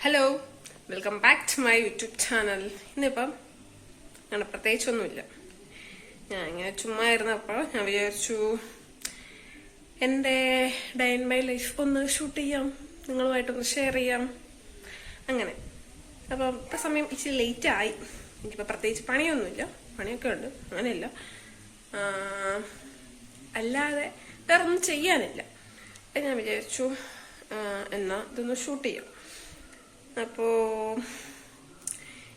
Hello, welcome back to my YouTube channel. ഇന്നിപ്പം അങ്ങനെ പ്രത്യേകിച്ചൊന്നുമില്ല. ഞാൻ ഇങ്ങനെ ചുമ്മാ ഇരുന്നപ്പോൾ ഞാൻ വിചാരിച്ചു എൻ്റെ ഡേ ഇൻ മൈ ലൈഫ് ഒന്ന് ഷൂട്ട് ചെയ്യാം, നിങ്ങളുമായിട്ടൊന്ന് ഷെയർ ചെയ്യാം. അങ്ങനെ അപ്പം ഇപ്പം സമയം ഇച്ചിരി ലേറ്റ് ആയി. എനിക്കിപ്പോൾ പ്രത്യേകിച്ച് പണിയൊന്നുമില്ല, പണിയൊക്കെ ഉണ്ട്, അങ്ങനെയില്ല. അല്ലാതെ വേറെ ഒന്നും ചെയ്യാനില്ല. അപ്പം ഞാൻ വിചാരിച്ചു എന്നാ ഇതൊന്ന് ഷൂട്ട് ചെയ്യാം. അപ്പോ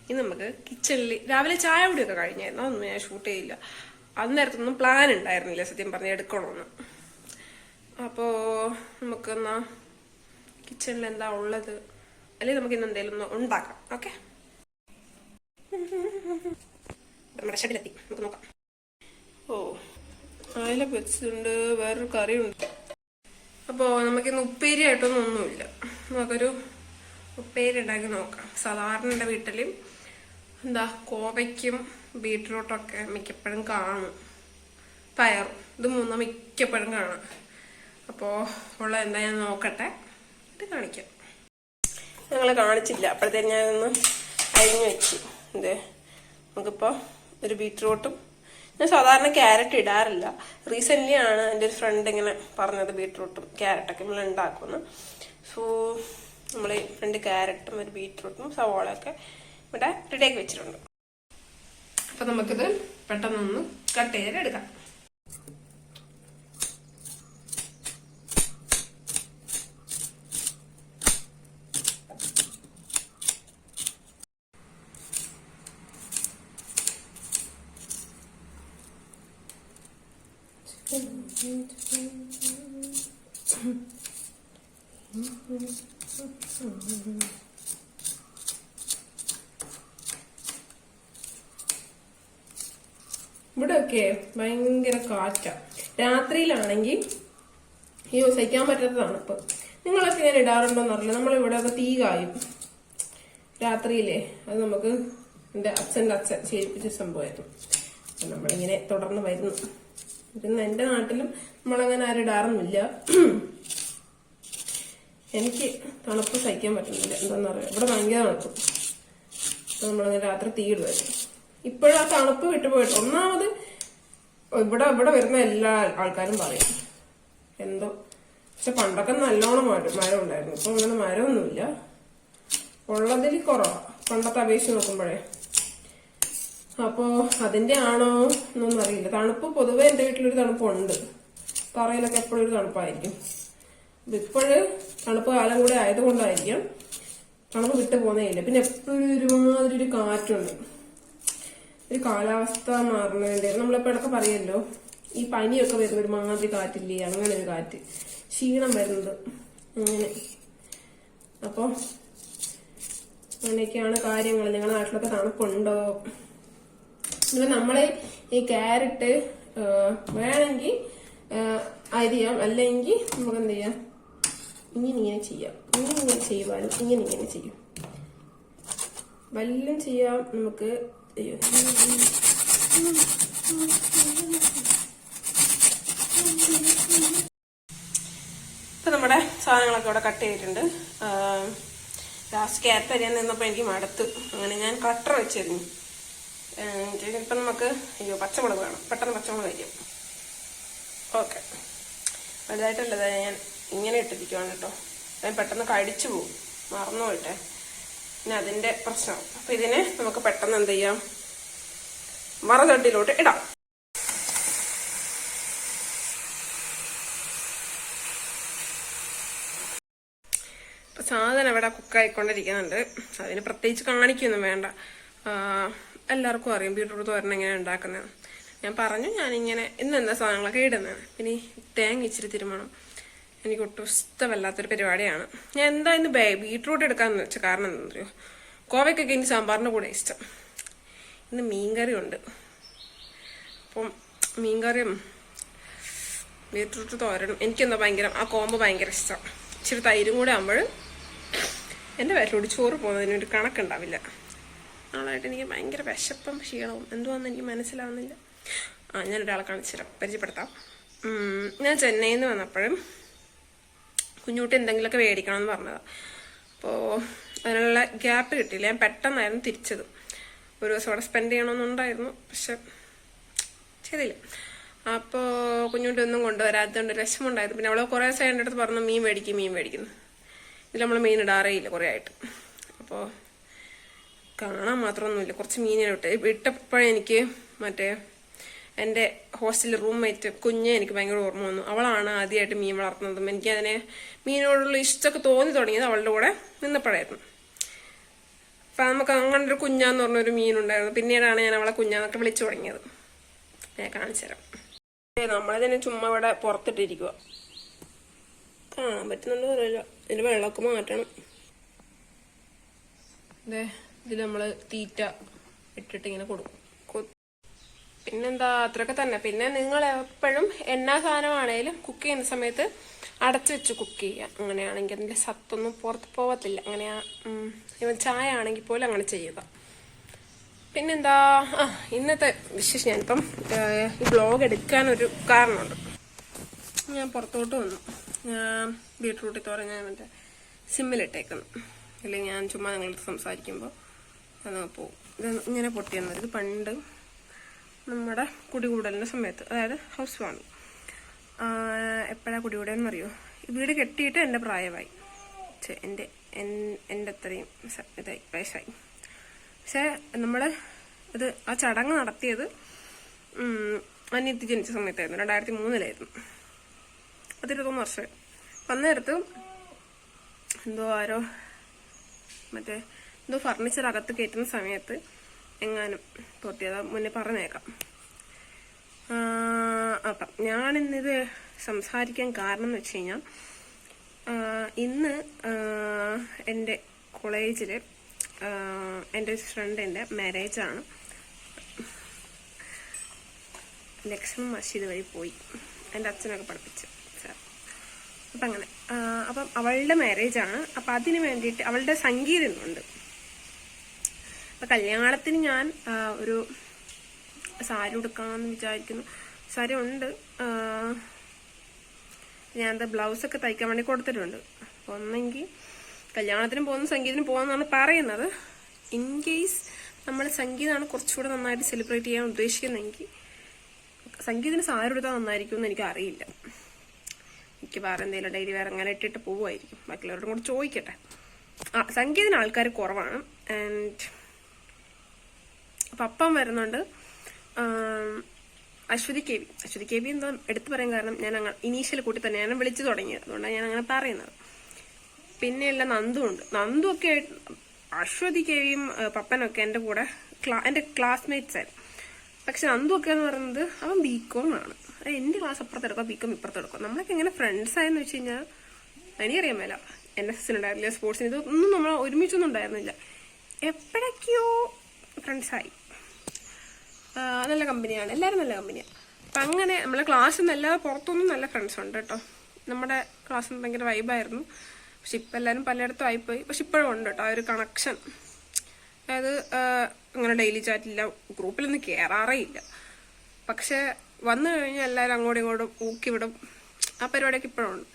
ഇന്ന് നമുക്ക് കിച്ചണിൽ രാവിലെ ചായ കുടിയൊക്കെ കഴിഞ്ഞായിരുന്നു. അതൊന്നും ഞാൻ ഷൂട്ട് ചെയ്യില്ല. അന്നേരത്തൊന്നും പ്ലാൻ ഉണ്ടായിരുന്നില്ല സത്യം പറഞ്ഞ എടുക്കണമെന്ന്. അപ്പോ നമുക്കെന്നാ കിച്ചണിൽ എന്താ ഉള്ളത്, അല്ലെങ്കിൽ നമുക്ക് ഇന്ന് എന്തെങ്കിലും ഒന്ന് ഉണ്ടാക്കാം. ഓക്കെ, നമ്മുടെ ഷെഡിലെത്തി, നമുക്ക് നോക്കാം. അയില വെച്ചിട്ടുണ്ട്, വേറൊരു കറിയുണ്ട്. അപ്പോൾ നമുക്കിന്ന് ഉപ്പേരി ആയിട്ടൊന്നും ഒന്നുമില്ല. നമുക്കൊരു ഉപ്പേരി ഉണ്ടാക്കി നോക്കാം. സാധാരണ എൻ്റെ വീട്ടിലും എന്താ കോവയ്ക്കും ബീട്രൂട്ടൊക്കെ മിക്കപ്പോഴും കാണും, പയറും ഇത് മൂന്നും മിക്കപ്പോഴും കാണാം. അപ്പോൾ ഉള്ള എന്താ ഞാൻ നോക്കട്ടെ, ഇത് കാണിക്കാം. ഞങ്ങളെ കാണിച്ചില്ല, അപ്പോഴത്തേക്ക് ഞാനൊന്ന് അരിഞ്ഞു വെച്ചു. എന്തേ നമുക്കിപ്പോൾ ഒരു ബീട്രൂട്ടും, ഞാൻ സാധാരണ ക്യാരറ്റ് ഇടാറില്ല. റീസെൻ്റ്ലി ആണ് എൻ്റെ ഒരു ഫ്രണ്ട് ഇങ്ങനെ പറഞ്ഞത് ബീട്രൂട്ടും ക്യാരറ്റൊക്കെ നമ്മൾ ഉണ്ടാക്കുമെന്ന്. സോ നമ്മൾ രണ്ട് ക്യാരറ്റും ഒരു ബീട്രൂട്ടും സവാളയൊക്കെ ഇവിടെ റെഡിയാക്കി വെച്ചിട്ടുണ്ട്. അപ്പം നമുക്കിത് പെട്ടെന്നൊന്ന് കട്ട് ചെയ്തെടുക്കാം. ഇവിടെ ഒക്കെ ഭയങ്കര കാറ്റാ. രാത്രിയിലാണെങ്കിൽ സഹിക്കാൻ പറ്റാത്ത തണുപ്പ്. നിങ്ങളൊക്കെ ഇങ്ങനെ ഇടാറുണ്ടോന്ന് അറിയില്ല. നമ്മളിവിടെ ഒക്കെ തീ കായും രാത്രിയിലേ. അത് നമുക്ക് എന്റെ അച്ഛൻ്റെ അച്ഛൻ ശീലിപ്പിച്ച സംഭവമായിരുന്നു. നമ്മളിങ്ങനെ തുടർന്ന് വരുന്നു. എന്റെ നാട്ടിലും നമ്മളങ്ങനെ ആരും ഇടാറൊന്നുമില്ല. എനിക്ക് തണുപ്പ് സഹിക്കാൻ പറ്റുന്നില്ല, എന്താണെന്നറിയാം. ഇവിടെ ഭയങ്കര തണുപ്പ്. അപ്പൊ നമ്മളങ്ങനെ രാത്രി തീ ഇടുമായിരുന്നു. ഇപ്പോഴാ തണുപ്പ് വിട്ടുപോയിട്ട്. ഒന്നാമത് ഇവിടെ വരുന്ന എല്ലാ ആൾക്കാരും പറയും എന്തോ, പക്ഷെ പണ്ടൊക്കെ നല്ലോണം മരം ഉണ്ടായിരുന്നു. ഇപ്പൊ അങ്ങനെ മരമൊന്നുമില്ല, ഉള്ളതിൽ കുറവാ പണ്ടത്തെ അപേക്ഷിച്ച് നോക്കുമ്പോഴേ. അപ്പോ അതിന്റെ ആണോ എന്നൊന്നും അറിയില്ല. തണുപ്പ് പൊതുവെ എന്റെ വീട്ടിലൊരു തണുപ്പുണ്ട്, തറയിലൊക്കെ എപ്പോഴും ഒരു തണുപ്പായിരിക്കും. ഇപ്പോഴ് തണുപ്പ് കാലം കൂടെ ആയതുകൊണ്ടായിരിക്കും തണുപ്പ് വിട്ടു പോകുന്നേയില്ല. പിന്നെ എപ്പോഴും ഒരുമാതിരി ഒരു കാറ്റുണ്ട്. ഒരു കാലാവസ്ഥ മാറുന്നതിന്റെ നമ്മളിപ്പോ ഇടയ്ക്ക് പറയല്ലോ, ഈ പനിയൊക്കെ വരുന്ന ഒരു മാതിരി കാറ്റില്ലേ, അങ്ങനെ ഒരു കാറ്റ്, ക്ഷീണം വരുന്നത് അങ്ങനെ. അപ്പൊ അങ്ങനെയൊക്കെയാണ് കാര്യങ്ങൾ. നിങ്ങളുടെ നാട്ടിലൊക്കെ തണുപ്പുണ്ടോ? പിന്നെ നമ്മള് ഈ ക്യാരറ്റ് വേണമെങ്കിൽ അരിയാം, അല്ലെങ്കിൽ നമുക്ക് എന്ത് ചെയ്യാം, ഇങ്ങനെ ചെയ്യാം. ഇങ്ങനെ ചെയ്യുവാനും ഇങ്ങനെ ചെയ്യും, വല്ലതും ചെയ്യാം നമുക്ക്. അയ്യോ, ഇപ്പൊ നമ്മുടെ സാധനങ്ങളൊക്കെ ഇവിടെ കട്ട് ചെയ്തിട്ടുണ്ട്. ലാസ്റ്റ് ക്യാരറ്റ് അരിയാൻ നിന്നപ്പോൾ എനിക്ക് മടുത്ത്. അങ്ങനെ ഞാൻ കട്ടർ വെച്ചിരുന്നു. ഇപ്പം നമുക്ക് പച്ചമുളക് വേണം, പെട്ടെന്ന് പച്ചമുളക് അരിയാം. ഓക്കെ, വലുതായിട്ടുള്ളത് ഞാൻ ഇങ്ങനെ ഇട്ടിരിക്കുവാണ് കേട്ടോ. ഞാൻ പെട്ടെന്ന് കടിച്ചു പോകും, മറന്നു പോയിട്ടെ. പിന്നെ അതിന്റെ പ്രശ്നം. അപ്പൊ ഇതിനെ നമുക്ക് പെട്ടെന്ന് എന്ത് ചെയ്യാം, വറചട്ടിയിലോട്ട് ഇടാം. ഇപ്പൊ സാധനം ഇവിടെ കുക്കായിക്കൊണ്ടിരിക്കുന്നുണ്ട്. അതിന് പ്രത്യേകിച്ച് കാണിക്കൊന്നും വേണ്ട, എല്ലാവർക്കും അറിയാം ബീട്രൂട്ട് തോരൻ എങ്ങനെ ഉണ്ടാക്കുന്നത്. ഞാൻ പറഞ്ഞു ഞാനിങ്ങനെ ഇന്നെന്താ സാധനങ്ങളൊക്കെ ഇടുന്നത്. പിന്നെ തേങ്ങ ഇച്ചിരി തിരുമണം. എനിക്ക് ഒട്ടും ഇഷ്ടമല്ലാത്തൊരു പരിപാടിയാണ്. ഞാൻ എന്താ ഇന്ന് ബീട്രൂട്ട് എടുക്കാന്ന് വെച്ച കാരണം എന്താ അറിയോ, കോവയ്ക്കൊക്കെ ഇനി സാമ്പാറിന്റെ കൂടെ ഇഷ്ടം. ഇന്ന് മീൻകറി ഉണ്ട്. അപ്പം മീൻകറിയും ബീട്രൂട്ട് തോരനും എനിക്കെന്താ ഭയങ്കര, ആ കോമ്പ് ഭയങ്കര ഇഷ്ടം. ഇച്ചിരി തൈരും കൂടെ ആകുമ്പോൾ എൻ്റെ വയറ്റിലൂടെ ചോറ് പോകുന്നതിന് ഒരു കണക്കുണ്ടാവില്ല. നാളായിട്ട് എനിക്ക് ഭയങ്കര വിശപ്പും ക്ഷീണവും എന്തുവാന്ന് എനിക്ക് മനസ്സിലാവുന്നില്ല. ഞാനൊരാളെ കാണിച്ചുതരാം, പരിചയപ്പെടുത്താം. ഞാൻ ചെന്നൈയിൽ നിന്ന് വന്നപ്പോഴും കുഞ്ഞുട്ടി എന്തെങ്കിലുമൊക്കെ മേടിക്കണം എന്ന് പറഞ്ഞതാണ്. അപ്പോൾ അതിനുള്ള ഗ്യാപ്പ് കിട്ടിയില്ല. ഞാൻ പെട്ടെന്നായിരുന്നു തിരിച്ചത്. ഒരു ദിവസം അവിടെ സ്പെൻഡ് ചെയ്യണമെന്നുണ്ടായിരുന്നു, പക്ഷെ ശരിയില്ല. അപ്പോൾ കുഞ്ഞുട്ടി ഒന്നും കൊണ്ടുവരാത്തതുകൊണ്ട് വിഷമമുണ്ടായിരുന്നു. പിന്നെ അവളെ കുറേ ദിവസം എൻ്റെ അടുത്ത് പറഞ്ഞു മീൻ മേടിക്കുന്നു. ഇതിൽ നമ്മൾ മീൻ ഇടാറേ ഇല്ല കുറേ ആയിട്ട്. അപ്പോൾ കാണാൻ മാത്രമൊന്നുമില്ല. കുറച്ച് മീനിനെ ഇട്ടപ്പോഴേ എനിക്ക് മറ്റേ എൻ്റെ ഹോസ്റ്റലിൽ റൂംമേറ്റ് കുഞ്ഞെ എനിക്ക് ഭയങ്കര ഓർമ്മ വന്നു. അവളാണ് ആദ്യമായിട്ട് മീൻ വളർത്തുന്നതും എനിക്കതിനെ മീനോടുള്ള ഇഷ്ടമൊക്കെ തോന്നി തുടങ്ങിയത് അവളുടെ കൂടെ നിന്നപ്പോഴായിരുന്നു. അപ്പം നമുക്ക് അങ്ങനെ ഒരു കുഞ്ഞാന്ന് പറഞ്ഞൊരു മീനുണ്ടായിരുന്നു. പിന്നീടാണ് ഞാൻ അവളെ കുഞ്ഞാന്നൊക്കെ വിളിച്ചു തുടങ്ങിയത്. ഞാൻ കാണിച്ചു തരാം. നമ്മളിതിനെ ചുമ്മാ ഇവിടെ പുറത്തിട്ടിരിക്കുക. കാണാൻ പറ്റുന്നുണ്ടോ അറിയില്ല. ഇതിന്റെ വെള്ളമൊക്കെ മാറ്റണം. ഇതിൽ നമ്മള് തീറ്റ ഇട്ടിട്ട് ഇങ്ങനെ കൊടുക്കും. പിന്നെന്താ, അത്രയൊക്കെ തന്നെ. പിന്നെ നിങ്ങൾ എപ്പോഴും എന്നാ സാധനമാണേലും കുക്ക് ചെയ്യുന്ന സമയത്ത് അടച്ചു വെച്ച് കുക്ക് ചെയ്യുക. അങ്ങനെയാണെങ്കിൽ അതിന്റെ സത്തൊന്നും പുറത്ത് പോകത്തില്ല. അങ്ങനെയാ ഇവൻ ചായ ആണെങ്കിൽ പോലും അങ്ങനെ ചെയ്യുക. പിന്നെന്താ, ഇന്നത്തെ വിശേഷം ഞാനിപ്പം ഈ വ്ലോഗ് എടുക്കാനൊരു കാരണമുണ്ട്. ഞാൻ പുറത്തോട്ട് വന്നു. ഞാൻ ബീട്രൂട്ടിൽ തോരൻ ഞാൻ മറ്റേ സിമ്മിലിട്ടേക്കുന്നു. അല്ലെങ്കിൽ ഞാൻ ചുമ്മാ നിങ്ങളടുത്ത് സംസാരിക്കുമ്പോൾ അത് പോവും. ഇത് ഇങ്ങനെ പൊട്ടിയെന്നത്. ഇത് പണ്ട് നമ്മുടെ കുടികൂടലിൻ്റെ സമയത്ത്, അതായത് ഹൗസ് വാമിങ് എപ്പോഴാണ് കുടികൂടലെന്നറിയോ? ഈ വീട് കെട്ടിയിട്ട് എൻ്റെ പ്രായമായി, എൻ്റെ അത്രയും ഇതായി വയസ്സായി. പക്ഷെ നമ്മൾ ഇത് ആ ചടങ്ങ് നടത്തിയത് അനിയത്തി ജനിച്ച സമയത്തായിരുന്നു. 2003 11 വർഷം. അന്നേരത്ത് എന്തോ ആരോ മറ്റേ എന്തോ ഫർണിച്ചർ അകത്ത് കയറ്റുന്ന സമയത്ത് എങ്ങാനും പൊട്ടിയത് മുന്നേ പറഞ്ഞേക്കാം. അപ്പം ഞാനിന്നിത് സംസാരിക്കാൻ കാരണം എന്ന് വെച്ച് കഴിഞ്ഞാൽ, ഇന്ന് എൻ്റെ കോളേജിൽ എൻ്റെ ഫ്രണ്ടിൻ്റെ മാരേജാണ്. ലക്ഷ്മി മസ്ജിദ് വഴി പോയി എൻ്റെ അച്ഛനൊക്കെ പഠിപ്പിച്ച് സാർ. അപ്പം അങ്ങനെ അപ്പം അവളുടെ മാരേജാണ്. അപ്പം അതിന് വേണ്ടിയിട്ട് അവളുടെ സംഗീതം ഉണ്ട്. അപ്പം കല്യാണത്തിന് ഞാൻ ഒരു സാരി ഉടുക്കാമെന്ന് വിചാരിക്കുന്നു. സാരി ഉണ്ട്. ഞാനത് ബ്ലൗസൊക്കെ തയ്ക്കാൻ വേണ്ടി കൊടുത്തിട്ടുണ്ട്. അപ്പോൾ ഒന്നെങ്കിൽ കല്യാണത്തിന് പോകുന്ന സംഗീതത്തിന് പോകാമെന്നാണ് പറയുന്നത്. ഇൻ കേസ് നമ്മൾ സംഗീതമാണ് കുറച്ചുകൂടെ നന്നായിട്ട് സെലിബ്രേറ്റ് ചെയ്യാൻ ഉദ്ദേശിക്കുന്നതെങ്കിൽ സംഗീതത്തിന് സാരി എടുത്താൽ നന്നായിരിക്കും എന്ന് എനിക്ക് അറിയില്ല. എനിക്ക് വേറെ എന്തെങ്കിലും ഡെയിലി വേറെ അങ്ങനെ ഇട്ടിട്ട് പോവുമായിരിക്കും. ബാക്കിയുള്ളവരോടും കൂടെ ചോദിക്കട്ടെ. സംഗീതത്തിന് ആൾക്കാർ കുറവാണ്. ആൻഡ് പപ്പം വരുന്നുണ്ട്. അശ്വതി കെ വി എന്താ എടുത്തു പറയാൻ കാരണം, ഞാൻ അങ്ങനെ ഇനീഷ്യൽ കൂട്ടി തന്നെയാണ് വിളിച്ചു തുടങ്ങിയത്. അതുകൊണ്ടാണ് ഞാൻ അങ്ങനെ പറയുന്നത്. പിന്നെയുള്ള നന്ദു ഒക്കെ ആയിട്ട് അശ്വതി കെ വിയും പപ്പനൊക്കെ എൻ്റെ കൂടെ എൻ്റെ ക്ലാസ്മേറ്റ്സ് ആയിരുന്നു. പക്ഷെ നന്ദു ഒക്കെ എന്ന് പറയുന്നത് അവൻ ബികോം ആണ്. എൻ്റെ ക്ലാസ് അപ്പുറത്തെടുക്കുക, ബികോം ഇപ്പുറത്തെടുക്കുക. നമ്മളൊക്കെ എങ്ങനെ ഫ്രണ്ട്സ് ആയെന്ന് വെച്ച് കഴിഞ്ഞാൽ എനിക്കറിയാൻ മേല. NSS ഉണ്ടായിരുന്നില്ല, സ്പോർട്സിന് ഇതൊന്നും നമ്മൾ ഒരുമിച്ചൊന്നും ഉണ്ടായിരുന്നില്ല. എപ്പോഴൊക്കെയോ ഫ്രണ്ട്സായി. നല്ല കമ്പനിയാണ്, എല്ലാവരും നല്ല കമ്പനിയാണ്. അപ്പം അങ്ങനെ നമ്മളെ ക്ലാസ്സിൽ നിന്ന് എല്ലാ പുറത്തൊന്നും നല്ല ഫ്രണ്ട്സ് ഉണ്ട് കേട്ടോ. നമ്മുടെ ക്ലാസ്സിൽ ഭയങ്കര വൈബായിരുന്നു. പക്ഷെ ഇപ്പം എല്ലാവരും പലയിടത്തും ആയിപ്പോയി. പക്ഷെ ഇപ്പോഴും ഉണ്ട് കേട്ടോ ആ ഒരു കണക്ഷൻ. അതായത് അങ്ങനെ ഡെയിലി ചാറ്റില്ല, ഗ്രൂപ്പിലൊന്നും കയറാറേ ഇല്ല. പക്ഷെ വന്നു കഴിഞ്ഞാൽ എല്ലാവരും അങ്ങോട്ടും ഇങ്ങോട്ടും ഊക്കി വിടും. ആ പരിപാടിയൊക്കെ ഇപ്പോഴും ഉണ്ട്.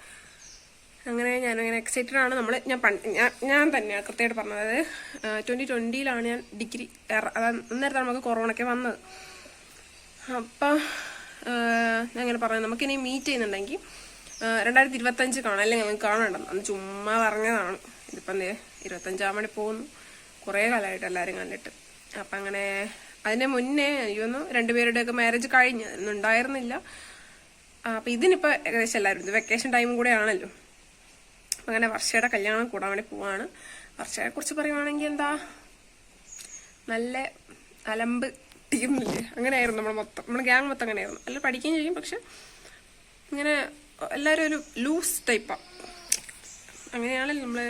അങ്ങനെ ഞാനങ്ങനെ എക്സൈറ്റഡ് ആണ്. ഞാൻ തന്നെയാണ് കൃത്യമായിട്ട് പറഞ്ഞത്. അതായത് 2020 ഞാൻ ഡിഗ്രി, അന്നേരത്താണ് നമുക്ക് കൊറോണയ്ക്ക് വന്നത്. അപ്പം ഞാൻ അങ്ങനെ പറഞ്ഞു നമുക്കിനി മീറ്റ് ചെയ്യുന്നുണ്ടെങ്കിൽ 2025 കാണാം, അല്ലെങ്കിൽ നമുക്ക് കാണണ്ടെന്ന്. അന്ന് ചുമ്മാ പറഞ്ഞതാണ്. ഇതിപ്പം 25 മണി പോകുന്നു. കുറേ കാലമായിട്ട് എല്ലാവരും കണ്ടിട്ട്. അപ്പം അങ്ങനെ അതിന് മുന്നേ എനിക്ക് തോന്നുന്നു 2 പേരുടെയൊക്കെ മാരേജ് കഴിഞ്ഞ് ഒന്നും ഉണ്ടായിരുന്നില്ല. അപ്പം ഇതിനിപ്പോൾ ഏകദേശം എല്ലാവരും ഇത് വെക്കേഷൻ ടൈമും കൂടെ ആണല്ലോ. അപ്പം അങ്ങനെ വർഷയുടെ കല്യാണം കൂടാൻ വേണ്ടി പോവാണ്. വർഷയെ കുറിച്ച് പറയുവാണെങ്കിൽ എന്താ, നല്ല അലമ്പ് ടീമില്ലേ, അങ്ങനെയായിരുന്നു നമ്മുടെ ഗ്യാങ് മൊത്തം അങ്ങനെയായിരുന്നു. നല്ല പഠിക്കുകയും ചെയ്യും, പക്ഷെ ഇങ്ങനെ എല്ലാവരും ഒരു ലൂസ് ടൈപ്പാണ്. അങ്ങനെയാണല്ലോ നമ്മൾ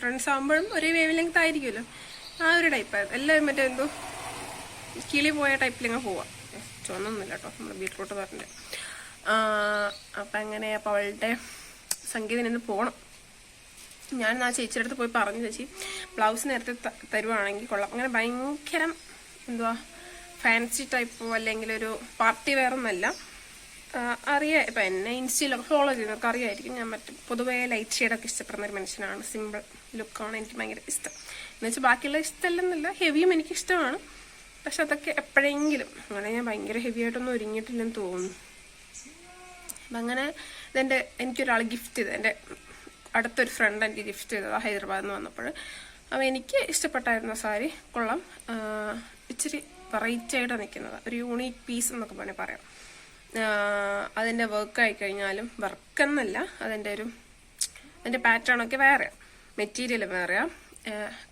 ഫ്രണ്ട്സ് ആകുമ്പോഴും ഒരേ വേവ് ലെങ്ത് ആയിരിക്കുമല്ലോ, ആ ഒരു ടൈപ്പായിരുന്നു. എല്ലാവരും മറ്റേ എന്തോ കിളി പോയ ടൈപ്പിലിങ്ങനെ പോവാം. ചുവന്നൊന്നുമില്ല കേട്ടോ, നമ്മൾ ബീട്രൂട്ട് പറഞ്ഞിട്ട്. അപ്പം അങ്ങനെ അപ്പം അവളുടെ സംഗീതം ഇന്ന് പോകണം. ഞാൻ ആ ചേച്ചിയുടെ അടുത്ത് പോയി പറഞ്ഞു, ചേച്ചി ബ്ലൗസ് നേരത്തെ തരുവാണെങ്കിൽ കൊള്ളാം. അങ്ങനെ ഭയങ്കരം എന്തുവാ ഫാൻസി ടൈപ്പോ അല്ലെങ്കിൽ ഒരു പാർട്ടി വെയറൊന്നുമല്ല, അറിയാം, ഇപ്പം എന്നെ ഇൻസ്റ്റയിലൊക്കെ ഫോളോ ചെയ്യുന്നവർക്ക് അറിയാമായിരിക്കും. ഞാൻ പൊതുവേ ലൈറ്റ് ഷെയ്ഡൊക്കെ ഇഷ്ടപ്പെടുന്ന ഒരു മനുഷ്യനാണ്. സിമ്പിൾ ലുക്കാണ് എനിക്ക് ഭയങ്കര ഇഷ്ടം. എന്ന് വെച്ചാൽ ബാക്കിയുള്ള ഇഷ്ടമല്ലെന്നല്ല, ഹെവിയും എനിക്കിഷ്ടമാണ്. പക്ഷെ അതൊക്കെ എപ്പോഴെങ്കിലും. അങ്ങനെ ഞാൻ ഭയങ്കര ഹെവി ആയിട്ടൊന്നും ഒരുങ്ങിയിട്ടില്ലെന്ന് തോന്നുന്നു. അപ്പം അങ്ങനെ എനിക്കൊരാൾ ഗിഫ്റ്റ് ചെയ്തത്, എൻ്റെ അടുത്തൊരു ഫ്രണ്ട് എനിക്ക് ഗിഫ്റ്റ് ചെയ്തതാണ് ഹൈദരാബാദിൽ നിന്ന് വന്നപ്പോൾ. അപ്പോൾ എനിക്ക് ഇഷ്ടപ്പെട്ടായിരുന്ന സാരി കൊള്ളാം. ഇച്ചിരി വെറൈറ്റി ആയിട്ട് നിൽക്കുന്നത്, ഒരു യൂണീക്ക് പീസ് എന്നൊക്കെ പറയാം. അതിൻ്റെ വർക്ക് ആയിക്കഴിഞ്ഞാലും, വർക്കെന്നല്ല, അതിൻ്റെ പാറ്റേണൊക്കെ വേറെയാണ്, മെറ്റീരിയൽ വേറെയാണ്.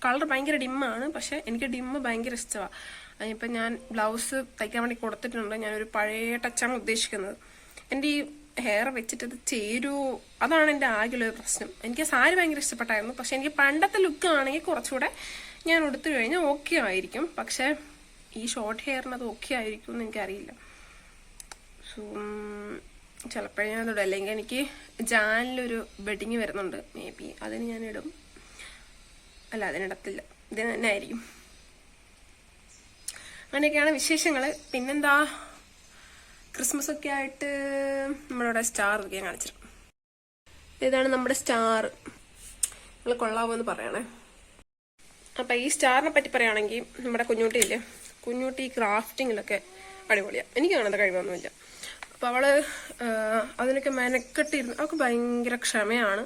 കളർ ഭയങ്കര ഡിമ്മാണ്, പക്ഷെ എനിക്ക് ഡിമ്മ് ഭയങ്കര ഇഷ്ടമാണ്. അതിനിപ്പോൾ ഞാൻ ബ്ലൗസ് തയ്ക്കാൻ വേണ്ടി കൊടുത്തിട്ടുണ്ട്. ഞാനൊരു പഴയ ടച്ചാണ് ഉദ്ദേശിക്കുന്നത്. എൻ്റെ ഈ ഹെയർ വെച്ചിട്ട് അത് ചേരുമോ, അതാണ് എൻ്റെ ആകെയുള്ള ഒരു പ്രശ്നം. എനിക്ക് സാരി ഭയങ്കര ഇഷ്ടപ്പെട്ടായിരുന്നു, പക്ഷെ എനിക്ക് പണ്ടത്തെ ലുക്ക് ആണെങ്കിൽ കുറച്ചുകൂടെ ഞാൻ എടുത്തു കഴിഞ്ഞാൽ ഓക്കെ ആയിരിക്കും. പക്ഷെ ഈ ഷോർട്ട് ഹെയറിന് അത് ഓക്കെ ആയിരിക്കും എന്ന് എനിക്കറിയില്ല. സോ ചിലപ്പോഴേ ഞാൻ ഇടും, അല്ലെങ്കിൽ എനിക്ക് ജാനിലൊരു വെഡിങ് വരുന്നുണ്ട്, മേ ബി അതിന് ഞാൻ ഇടും. അല്ല, അതിനിടത്തില്ല, ഇതിന് തന്നെ ആയിരിക്കും. അങ്ങനെയൊക്കെയാണ് വിശേഷങ്ങൾ. പിന്നെന്താ, ക്രിസ്മസ് ഒക്കെ ആയിട്ട് നമ്മളിവിടെ സ്റ്റാർ ഒക്കെ ഞാൻ കാണിച്ചിരുന്നു. ഇതാണ് നമ്മുടെ സ്റ്റാർ. നിങ്ങൾ കൊള്ളാമോ എന്ന് പറയണേ. അപ്പം ഈ സ്റ്റാറിനെ പറ്റി പറയുകയാണെങ്കിൽ, നമ്മുടെ കുഞ്ഞൂട്ടിയില്ലേ, കുഞ്ഞൂട്ടി ക്രാഫ്റ്റിങ്ങിലൊക്കെ അടിപൊളിയാണ്. എനിക്ക് കാണാത്ത കഴിവൊന്നുമില്ല. അപ്പോൾ അവള് അതിനൊക്കെ മെനക്കെട്ടിരുന്നു. അവൾക്ക് ഭയങ്കര ക്ഷമയാണ്,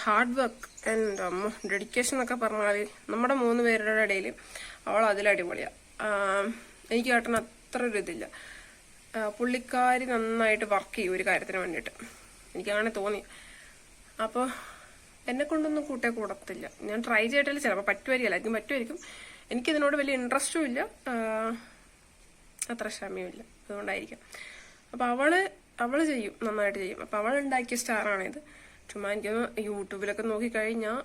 ഹാർഡ് വർക്ക് ആൻഡ് ഡെഡിക്കേഷൻ എന്നൊക്കെ പറഞ്ഞാൽ നമ്മുടെ 3 പേരുടെ ഇടയിൽ അവൾ അതിലടിപൊളിയാണ്. എനിക്ക് കേട്ടന് അത്ര ഒരു ഇതില്ല. പുള്ളിക്കാരി നന്നായിട്ട് വർക്ക് ചെയ്യും ഒരു കാര്യത്തിന് വേണ്ടിയിട്ട്, എനിക്കങ്ങനെ തോന്നി. അപ്പോൾ എന്നെ കൊണ്ടൊന്നും കൂടത്തില്ല. ഞാൻ ട്രൈ ചെയ്തിട്ടില്ല, ചിലപ്പോൾ പറ്റുമായിരിക്കും, എല്ലാവർക്കും പറ്റുമായിരിക്കും. എനിക്കിതിനോട് വലിയ ഇൻട്രസ്റ്റും ഇല്ല, അത്ര ക്ഷമയുമില്ല, അതുകൊണ്ടായിരിക്കും. അപ്പം അവള് ചെയ്യും, നന്നായിട്ട് ചെയ്യും. അപ്പം അവൾ ഉണ്ടാക്കിയ സ്റ്റാറാണിത്. ചുമ്മാ എനിക്കൊന്ന് യൂട്യൂബിലൊക്കെ നോക്കിക്കഴിഞ്ഞാൽ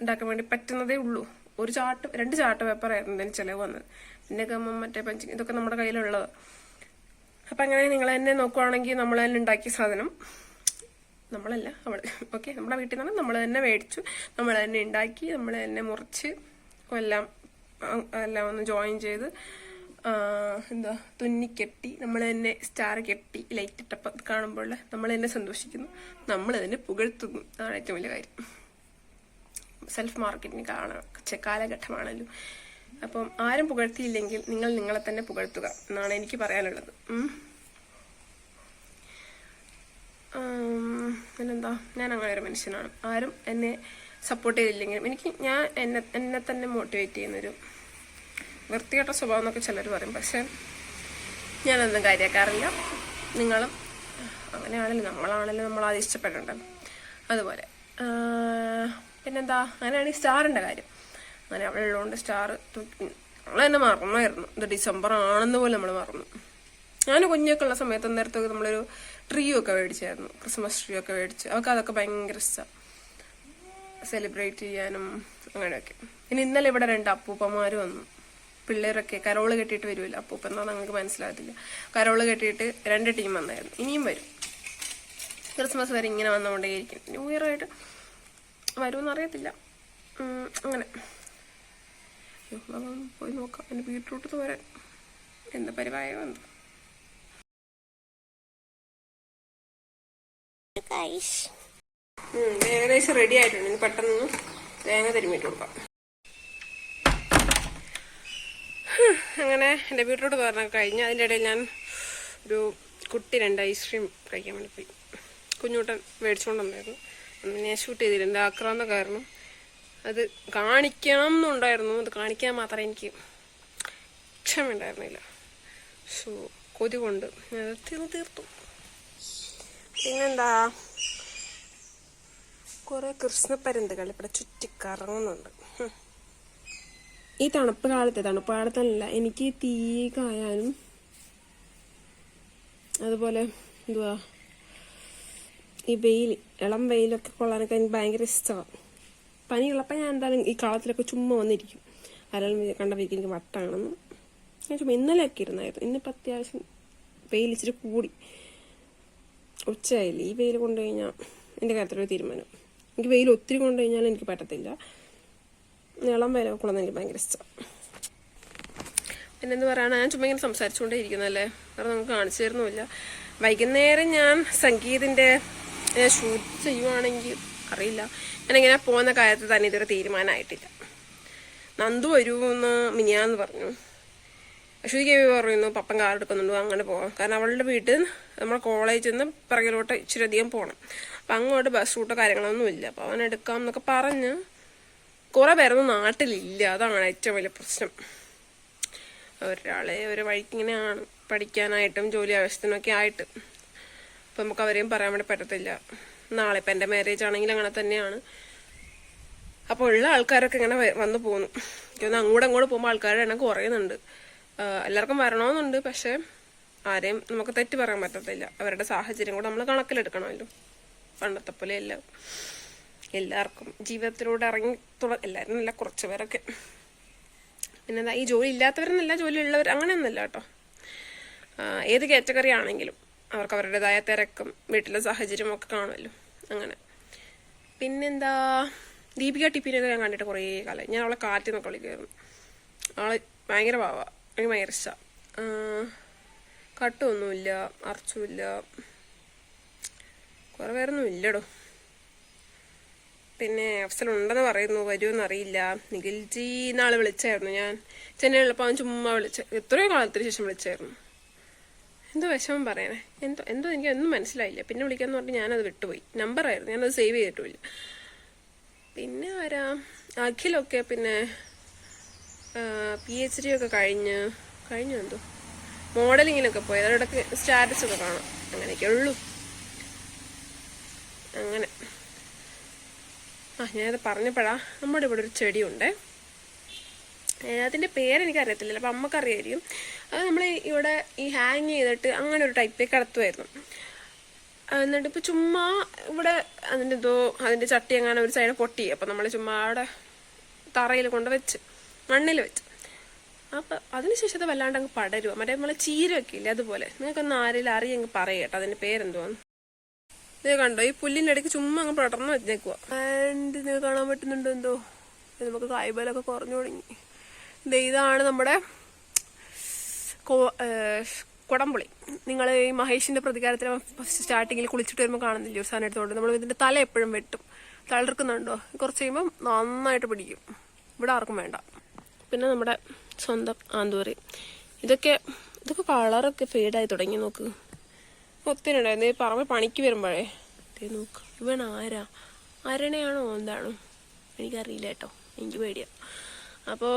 ഉണ്ടാക്കാൻ വേണ്ടി പറ്റുന്നതേ ഉള്ളൂ. 2 ചാർട്ട് പേപ്പറായിരുന്നു ഇതിന് ചിലവ് വന്നത്. പിന്നെ ഗമ്മം, മറ്റേ പഞ്ചിങ്, ഇതൊക്കെ നമ്മുടെ കയ്യിലുള്ളത്. അപ്പം അങ്ങനെ നിങ്ങൾ തന്നെ നോക്കുവാണെങ്കിൽ നമ്മൾ തന്നെ ഉണ്ടാക്കിയ സാധനം, നമ്മളല്ല അവൾ, ഓക്കെ, നമ്മുടെ വീട്ടിൽ നിന്നാണ്, നമ്മൾ തന്നെ മേടിച്ചു, നമ്മൾ തന്നെ ഉണ്ടാക്കി, നമ്മൾ തന്നെ മുറിച്ച് എല്ലാം ഒന്ന് ജോയിൻ ചെയ്ത് തുന്നിക്കെട്ടി, നമ്മൾ തന്നെ സ്റ്റാർ കെട്ടി ലൈറ്റ് ഇട്ടപ്പോൾ കാണുമ്പോൾ നമ്മൾ തന്നെ സന്തോഷിക്കുന്നു, നമ്മൾ തന്നെ പുകഴ്ത്തുന്നു. അതാണ് ഏറ്റവും വലിയ കാര്യം. സെൽഫ് മാർക്കറ്റിംഗ് കാലഘട്ടമാണല്ലോ. അപ്പം ആരും പുകഴ്ത്തിയില്ലെങ്കിൽ നിങ്ങൾ നിങ്ങളെ തന്നെ പുകഴ്ത്തുക എന്നാണ് എനിക്ക് പറയാനുള്ളത്. പിന്നെന്താ, ഞാൻ അങ്ങനെ ഒരു മനുഷ്യനാണ്. ആരും എന്നെ സപ്പോർട്ട് ചെയ്തില്ലെങ്കിലും ഞാൻ എന്നെ തന്നെ മോട്ടിവേറ്റ് ചെയ്യുന്നൊരു വൃത്തികെട്ട സ്വഭാവം എന്നൊക്കെ ചിലർ പറയും, പക്ഷെ ഞാനൊന്നും കാര്യമാക്കാറില്ല. നിങ്ങളും അങ്ങനെയാണല്ലോ, നമ്മളാണല്ലോ നമ്മളാദ്യം ഇഷ്ടപ്പെടേണ്ടത്. അതുപോലെ പിന്നെന്താ, അങ്ങനെയാണ് ഈ സ്റ്റാറിൻ്റെ കാര്യം. അങ്ങനെ അവളുള്ളതുകൊണ്ട് സ്റ്റാർ നമ്മൾ തന്നെ മറന്നായിരുന്നു. ഇത് ഡിസംബർ ആണെന്ന് പോലും നമ്മൾ മറന്നു. ഞാൻ കുഞ്ഞൊക്കെ ഉള്ള സമയത്ത് നേരത്തൊക്കെ നമ്മളൊരു ട്രീ ഒക്കെ മേടിച്ചായിരുന്നു, ക്രിസ്മസ് ട്രീ ഒക്കെ മേടിച്ച്. അവൾക്ക് അതൊക്കെ ഭയങ്കര ഇഷ്ടമാണ്, സെലിബ്രേറ്റ് ചെയ്യാനും അങ്ങനെയൊക്കെ. ഇനി ഇന്നലെ ഇവിടെ 2 അപ്പൂപ്പന്മാർ വന്നു. പിള്ളേരൊക്കെ കരോള് കെട്ടിയിട്ട് വരുമല്ലോ, അപ്പൂപ്പ എന്താ നിങ്ങൾക്ക് മനസ്സിലാകത്തില്ല. കരോള് കെട്ടിയിട്ട് 2 ടീം വന്നായിരുന്നു. ഇനിയും വരും, ക്രിസ്മസ് വരെ ഇങ്ങനെ വന്നുകൊണ്ടേയിരിക്കും. ന്യൂ ഇയർ ആയിട്ട് വരുമെന്ന് അറിയത്തില്ല. അങ്ങനെ പോയി നോക്കാം. എൻ്റെ ബീട്രൂട്ട് തോരൻ എന്ത് പരിവായോ എന്തോ. ഏകദേശം റെഡി ആയിട്ടുണ്ട്. ഇനി പെട്ടെന്ന് തേങ്ങ തിരുമ്മിട്ട് കൊടുക്കാം. അങ്ങനെ എൻ്റെ ബീട്രൂട്ട് തോരനൊക്കെ കഴിഞ്ഞ് അതിൻ്റെ ഇടയിൽ ഞാൻ ഒരു കുട്ടി 2 ഐസ്ക്രീം കഴിക്കാൻ വേണ്ടി പോയി. കുഞ്ഞൂട്ടൻ മേടിച്ചുകൊണ്ട് വന്നായിരുന്നു. ഞാൻ ഷൂട്ട് ചെയ്തില്ല, ആക്രാന്ത കാരണം അത് കാണിക്കണം എന്നുണ്ടായിരുന്നു. അത് കാണിക്കാൻ മാത്രം എനിക്ക് ക്ഷമയുണ്ടായിരുന്നില്ല. സോ കൊതി കൊണ്ട് ഞാൻ തീർത്തു. പിന്നെന്താ, കുറെ കൃഷ്ണപ്പരുന്തുകൾ ഇവിടെ ചുറ്റിക്കറങ്ങുന്നുണ്ട്. ഈ തണുപ്പ് കാലത്തല്ല, എനിക്ക് തീ കായാനും അതുപോലെ എന്തുവാ ഈ ഇളം വെയിലൊക്കെ കൊള്ളാനൊക്കെ എനിക്ക് ഭയങ്കര ഇഷ്ടമാണ്. പനിയുള്ളപ്പോൾ ഞാൻ എന്തായാലും ഈ കാലത്തിലൊക്കെ ചുമ്മാ വന്നിരിക്കും. ആരെങ്കിലും കണ്ട വീക്ക് എനിക്ക് വട്ടാണെന്ന് ഞാൻ ചുമ്മാ ഇന്നലെയൊക്കെ ഇരുന്നായിരുന്നു. ഇന്നിപ്പോൾ അത്യാവശ്യം വെയിൽ ഇച്ചിരി കൂടി, ഉച്ചയായില്ലേ. ഈ വെയിൽ കൊണ്ടു കഴിഞ്ഞാൽ എൻ്റെ കാര്യത്തിലൊരു തീരുമാനം. എനിക്ക് വെയിൽ ഒത്തിരി കൊണ്ടു കഴിഞ്ഞാൽ എനിക്ക് പറ്റത്തില്ല. ഇളം വെയിലൊക്കെ കൊള്ളുന്നത് എനിക്ക് ഭയങ്കര ഇഷ്ടമാണ്. പിന്നെന്ത് പറയുക, ഞാൻ ചുമ്മാ ഇങ്ങനെ സംസാരിച്ചുകൊണ്ടേ ഇരിക്കുന്നല്ലേ, വേറെ നമുക്ക് കാണിച്ചു തരുന്നുമില്ല. വൈകുന്നേരം ഞാൻ സംഗീതിൻ്റെ ഷൂട്ട് ചെയ്യുവാണെങ്കിൽ അറിയില്ല. ഞാനിങ്ങനെ പോകുന്ന കാര്യത്തിൽ തന്നെ ഇതുവരെ തീരുമാനമായിട്ടില്ല. നന്ദു വരുമെന്ന് മിനിയാന്ന് പറഞ്ഞു. അശ്വതി പറയുന്നു പപ്പൻ കാർ എടുക്കുന്നുണ്ടോ അങ്ങനെ പോകാം. കാരണം അവളുടെ വീട്ടിൽ നമ്മുടെ കോളേജിൽ നിന്ന് പിറകിലോട്ട് ഇച്ചിരി അധികം പോകണം. അപ്പം അങ്ങോട്ട് ബസ് റൂട്ടോ കാര്യങ്ങളൊന്നും ഇല്ല. അപ്പം അവൻ എടുക്കാം എന്നൊക്കെ പറഞ്ഞ് കുറേ പേരൊന്നും നാട്ടിലില്ല. അതാണ് ഏറ്റവും വലിയ പ്രശ്നം. ഒരാളെ ഒരു വഴിക്കിങ്ങനെയാണ് പഠിക്കാനായിട്ടും ജോലി ആവശ്യത്തിനൊക്കെ ആയിട്ട്. അപ്പം നമുക്ക് അവരെയും പറയാൻ വേണ്ടി പറ്റത്തില്ല. നാളെ ഇപ്പം എൻ്റെ മാരേജ് ആണെങ്കിൽ അങ്ങനെ തന്നെയാണ്. അപ്പോൾ ഉള്ള ആൾക്കാരൊക്കെ ഇങ്ങനെ വന്നു പോകുന്നു. എനിക്കൊന്ന് അങ്ങോട്ട് പോകുമ്പോൾ ആൾക്കാരുടെ എണ്ണം കുറയുന്നുണ്ട്. എല്ലാവർക്കും വരണമെന്നുണ്ട്. പക്ഷെ ആരെയും നമുക്ക് തെറ്റ് പറയാൻ പറ്റത്തില്ല. അവരുടെ സാഹചര്യം കൂടെ നമ്മൾ കണക്കിലെടുക്കണമല്ലോ. പണ്ടത്തെ പോലെ എല്ലാവർക്കും ജീവിതത്തിലൂടെ എല്ലാവരും നല്ല കുറച്ച് പേരൊക്കെ. പിന്നെ ഈ ജോലി ഇല്ലാത്തവരെന്നല്ല, ജോലി ഉള്ളവർ അങ്ങനെയൊന്നുമല്ല കേട്ടോ. ഏത് കാറ്റഗറി ആണെങ്കിലും അവർക്ക് അവരുടേതായ തിരക്കും വീട്ടിലെ സാഹചര്യം ഒക്കെ കാണുമല്ലോ. അങ്ങനെ പിന്നെന്താ, ദീപിക ടിപ്പിനൊക്കെ ഞാൻ കണ്ടിട്ട് കുറേ കാലം. ഞാൻ അവളെ കാറ്റ് എന്നൊക്കെ വിളിക്കുമായിരുന്നു. അവളെ ഭയങ്കര പാവ, എനിക്ക് ഭയങ്കര ഇഷ്ടമാണ്. കട്ടുമൊന്നുമില്ല, അറച്ചുമില്ല, കുറേ പേരൊന്നും ഇല്ലടോ. പിന്നെ അഫ്സലുണ്ടെന്ന് പറയുന്നു, വരുമെന്ന് അറിയില്ല. നിഖിൽജി നാളെ വിളിച്ചായിരുന്നു. ഞാൻ ചെന്നൈയിലുള്ളപ്പോൾ അവൻ ചുമ്മാ എത്രയോ കാലത്തിന് ശേഷം വിളിച്ചായിരുന്നു. എന്തോ വിഷമം പറയണേ, എന്തോ എനിക്ക് ഒന്നും മനസ്സിലായില്ല. പിന്നെ വിളിക്കാന്ന് പറഞ്ഞ് ഞാനത് വിട്ടുപോയി. നമ്പറായിരുന്നു, ഞാനത് സേവ് ചെയ്തിട്ടുമില്ല. പിന്നെ ആരാ, അഖിലൊക്കെ പിന്നെ PhD ഒക്കെ കഴിഞ്ഞു എന്തോ മോഡലിങ്ങിനൊക്കെ പോയി. അതിടക്ക് സ്റ്റാറ്റസ് ഒക്കെ കാണാം. അങ്ങനെയൊക്കെ ഉള്ളൂ. അങ്ങനെ ഞാനത് പറഞ്ഞപ്പോഴാ, നമ്മുടെ ഇവിടെ ഒരു ചെടിയുണ്ട്. അതിൻ്റെ പേരെനിക്കറിയത്തില്ല, അപ്പം അമ്മക്കറിയായിരിക്കും. അത് നമ്മൾ ഇവിടെ ഈ ഹാങ് ചെയ്തിട്ട് അങ്ങനെ ഒരു ടൈപ്പിലേക്ക് കടത്തുമായിരുന്നു. എന്നിട്ട് ഇപ്പോൾ ചുമ്മാ ഇവിടെ അതിൻ്റെ ചട്ടി അങ്ങനെ ഒരു സൈഡ് പൊട്ടി. അപ്പം നമ്മൾ ചുമ്മാ അവിടെ തറയിൽ കൊണ്ട് വെച്ച്, മണ്ണിൽ വെച്ച്. അപ്പം അതിനുശേഷം അത് വല്ലാണ്ട് അങ്ങ് പടരുക. മറ്റേ നമ്മളെ ചീരയൊക്കെ ഇല്ലേ, അതുപോലെ. നിങ്ങൾക്കൊന്ന് ആരെങ്കിലും അറിയെങ്കിൽ പറയട്ടോ അതിൻ്റെ പേരെന്തുവാന്ന്. ഇത് കണ്ടോ, ഈ പുല്ലിൻ്റെ ഇടയ്ക്ക് ചുമ്മാ അങ്ങ് പടർന്ന് വെച്ചേക്കുക. ആൻഡ് ഇത് കാണാൻ പറ്റുന്നുണ്ടോ എന്തോ, നമുക്ക് കായ്ബലൊക്കെ കുറഞ്ഞു തുടങ്ങി. ഇതാണ് നമ്മുടെ കുടംപുളി. നിങ്ങൾ ഈ മഹേഷിന്റെ പ്രതികാരത്തിൽ സ്റ്റാർട്ടിങ്ങിൽ കുളിച്ചിട്ട് വരുമ്പോൾ കാണുന്നില്ല ഒരു സാധനം എടുത്തോണ്ട്. നമ്മൾ ഇതിന്റെ തല എപ്പോഴും വെട്ടും. തളിർക്കുന്നുണ്ടോ, കുറച്ച് കഴിയുമ്പോൾ നന്നായിട്ട് പിടിക്കും. ഇവിടെ ആർക്കും വേണ്ട. പിന്നെ നമ്മുടെ സ്വന്തം ആന്തൂറി. ഇതൊക്കെ കളറൊക്കെ ഫെയ്ഡായി തുടങ്ങി. നോക്ക്, ഒത്തിരി ഉണ്ടായിരുന്നു. ഈ പറമ്പ് പണിക്ക് വരുമ്പോഴേ നോക്ക്. ഇവൻ ആരാ, അരണയാണോ എന്താണോ എനിക്കറിയില്ല കേട്ടോ, എനിക്ക് പേടിയാ. അപ്പോൾ